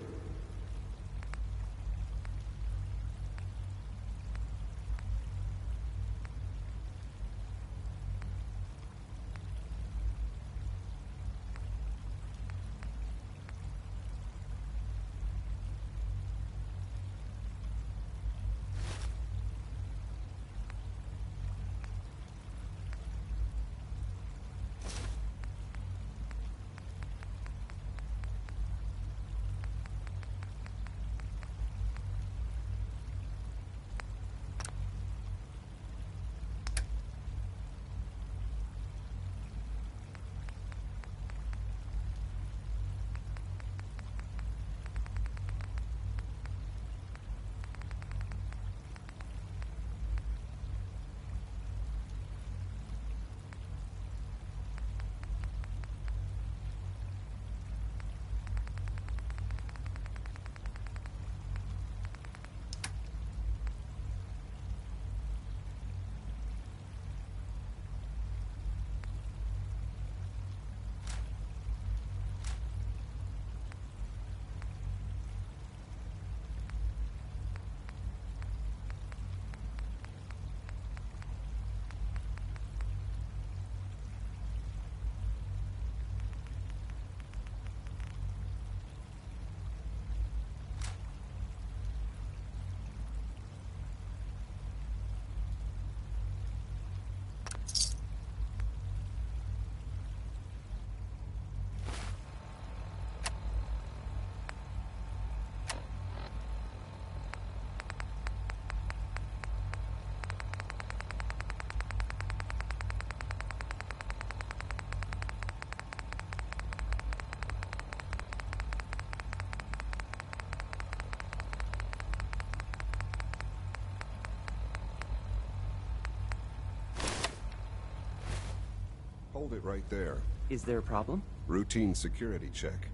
Hold it right there. Is there a problem? Routine security check.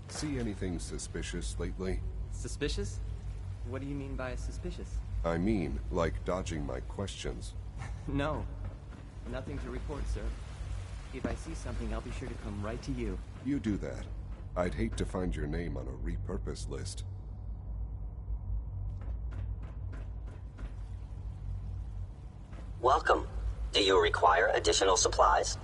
See anything suspicious lately? Suspicious? What do you mean by suspicious? I mean, like dodging my questions. No. Nothing to report, sir. If I see something, I'll be sure to come right to you. You do that. I'd hate to find your name on a repurpose list. Welcome. Do you require additional supplies?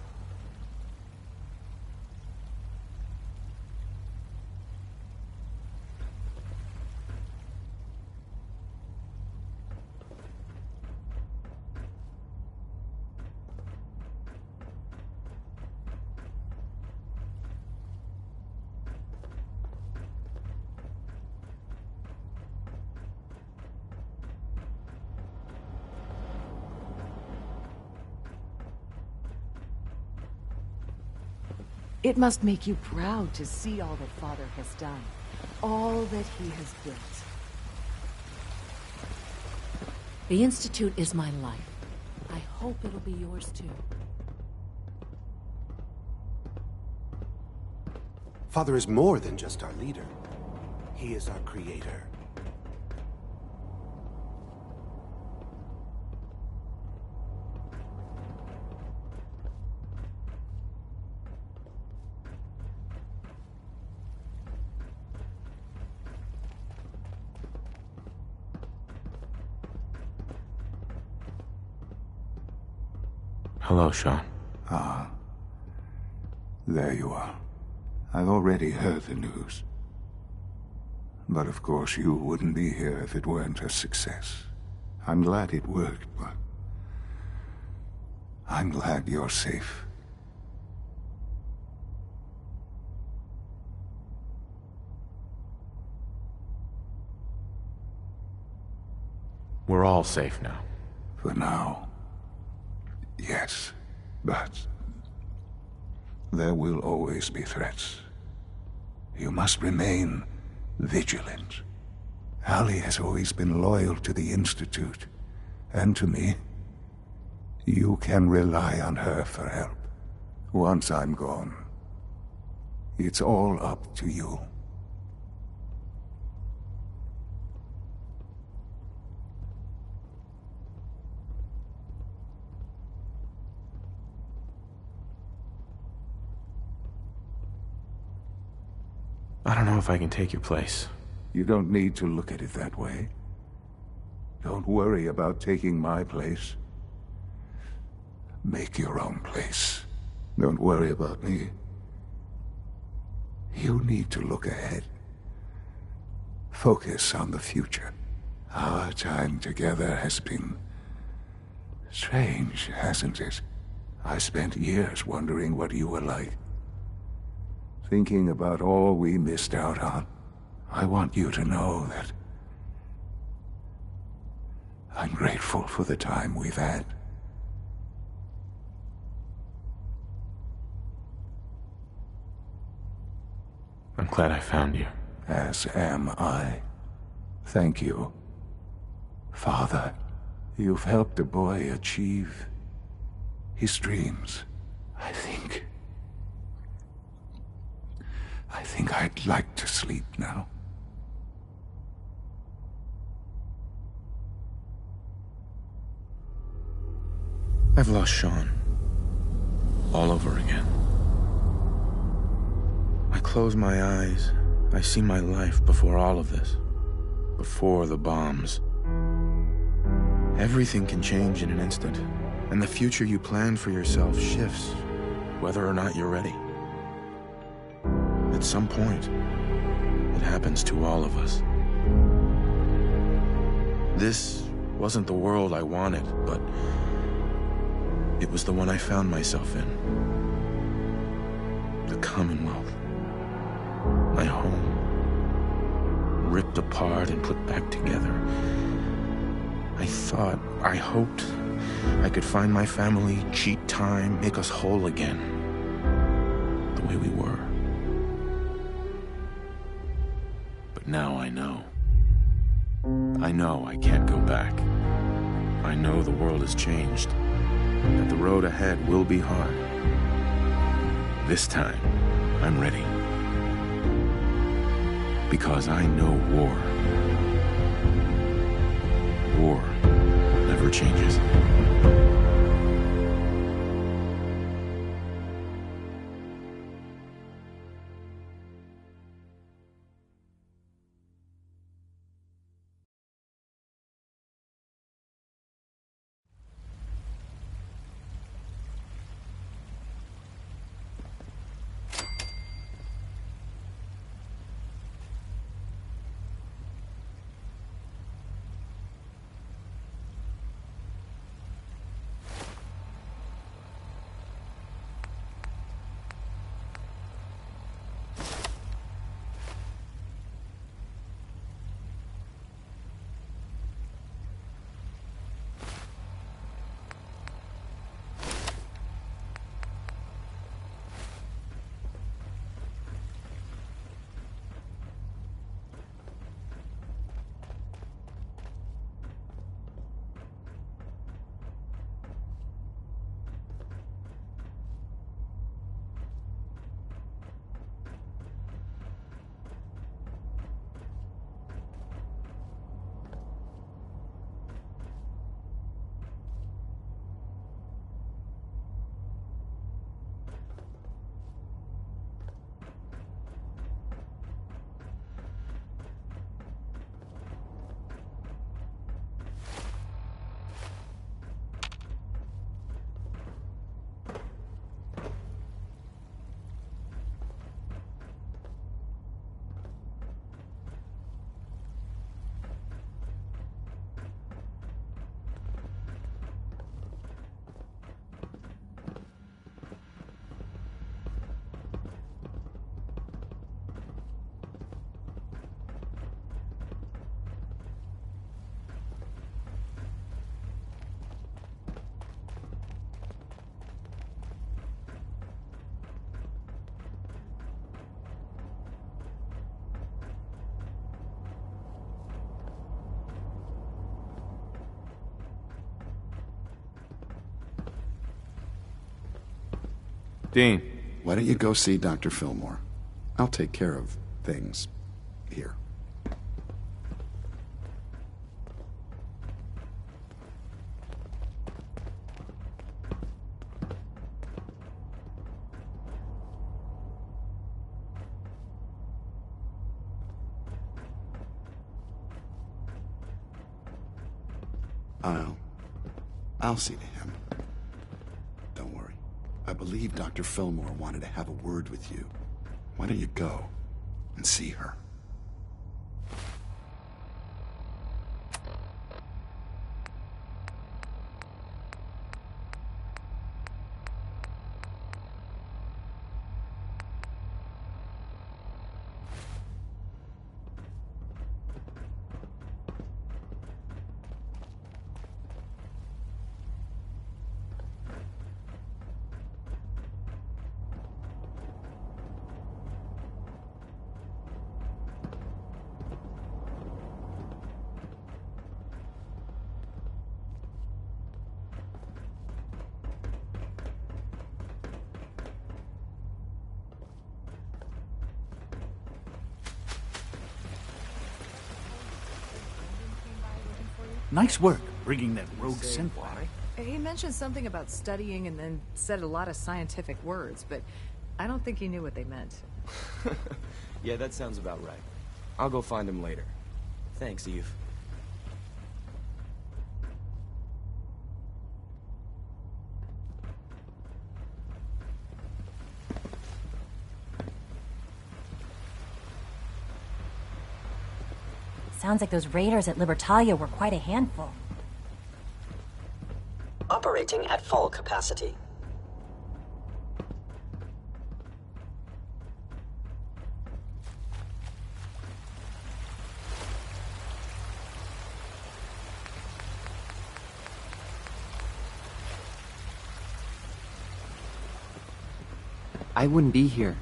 It must make you proud to see all that Father has done, all that he has built. The Institute is my life. I hope it'll be yours too. Father is more than just our leader. He is our creator. Hello, Sean. Ah. There you are. I've already heard the news. But of course you wouldn't be here if it weren't a success. I'm glad it worked, but I'm glad you're safe. We're all safe now. For now. Yes, but there will always be threats. You must remain vigilant. Allie has always been loyal to the Institute, and to me. You can rely on her for help. Once I'm gone, it's all up to you. I don't know if I can take your place. You don't need to look at it that way. Don't worry about taking my place. Make your own place. Don't worry about me. You need to look ahead. Focus on the future. Our time together has been strange, hasn't it? I spent years wondering what you were like. Thinking about all we missed out on. I want you to know that I'm grateful for the time we've had. I'm glad I found you. As am I. Thank you. Father, you've helped a boy achieve his dreams. I think I'd like to sleep now. I've lost Sean. All over again. I close my eyes. I see my life before all of this. Before the bombs. Everything can change in an instant. And the future you plan for yourself shifts, whether or not you're ready. At some point, it happens to all of us. This wasn't the world I wanted, but it was the one I found myself in. The Commonwealth. My home. Ripped apart and put back together. I hoped I could find my family, cheat time, make us whole again. The way we were. But now I know. I know I can't go back. I know the world has changed. That the road ahead will be hard. This time, I'm ready. Because I know war. War never changes. Dean. Why don't you go see Dr. Fillmore? I'll take care of things here. I'll see to him. Don't worry. I believe Dr. Fillmore wanted to have a word with you. Why don't you go and see her? Nice work, bringing that rogue synth back. He mentioned something about studying and then said a lot of scientific words, but I don't think he knew what they meant. Yeah, that sounds about right. I'll go find him later. Thanks, Eve. Sounds like those raiders at Libertalia were quite a handful. Operating at full capacity. I wouldn't be here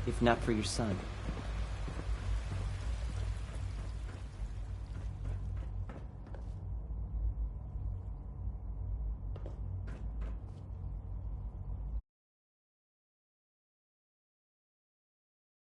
if not for your son.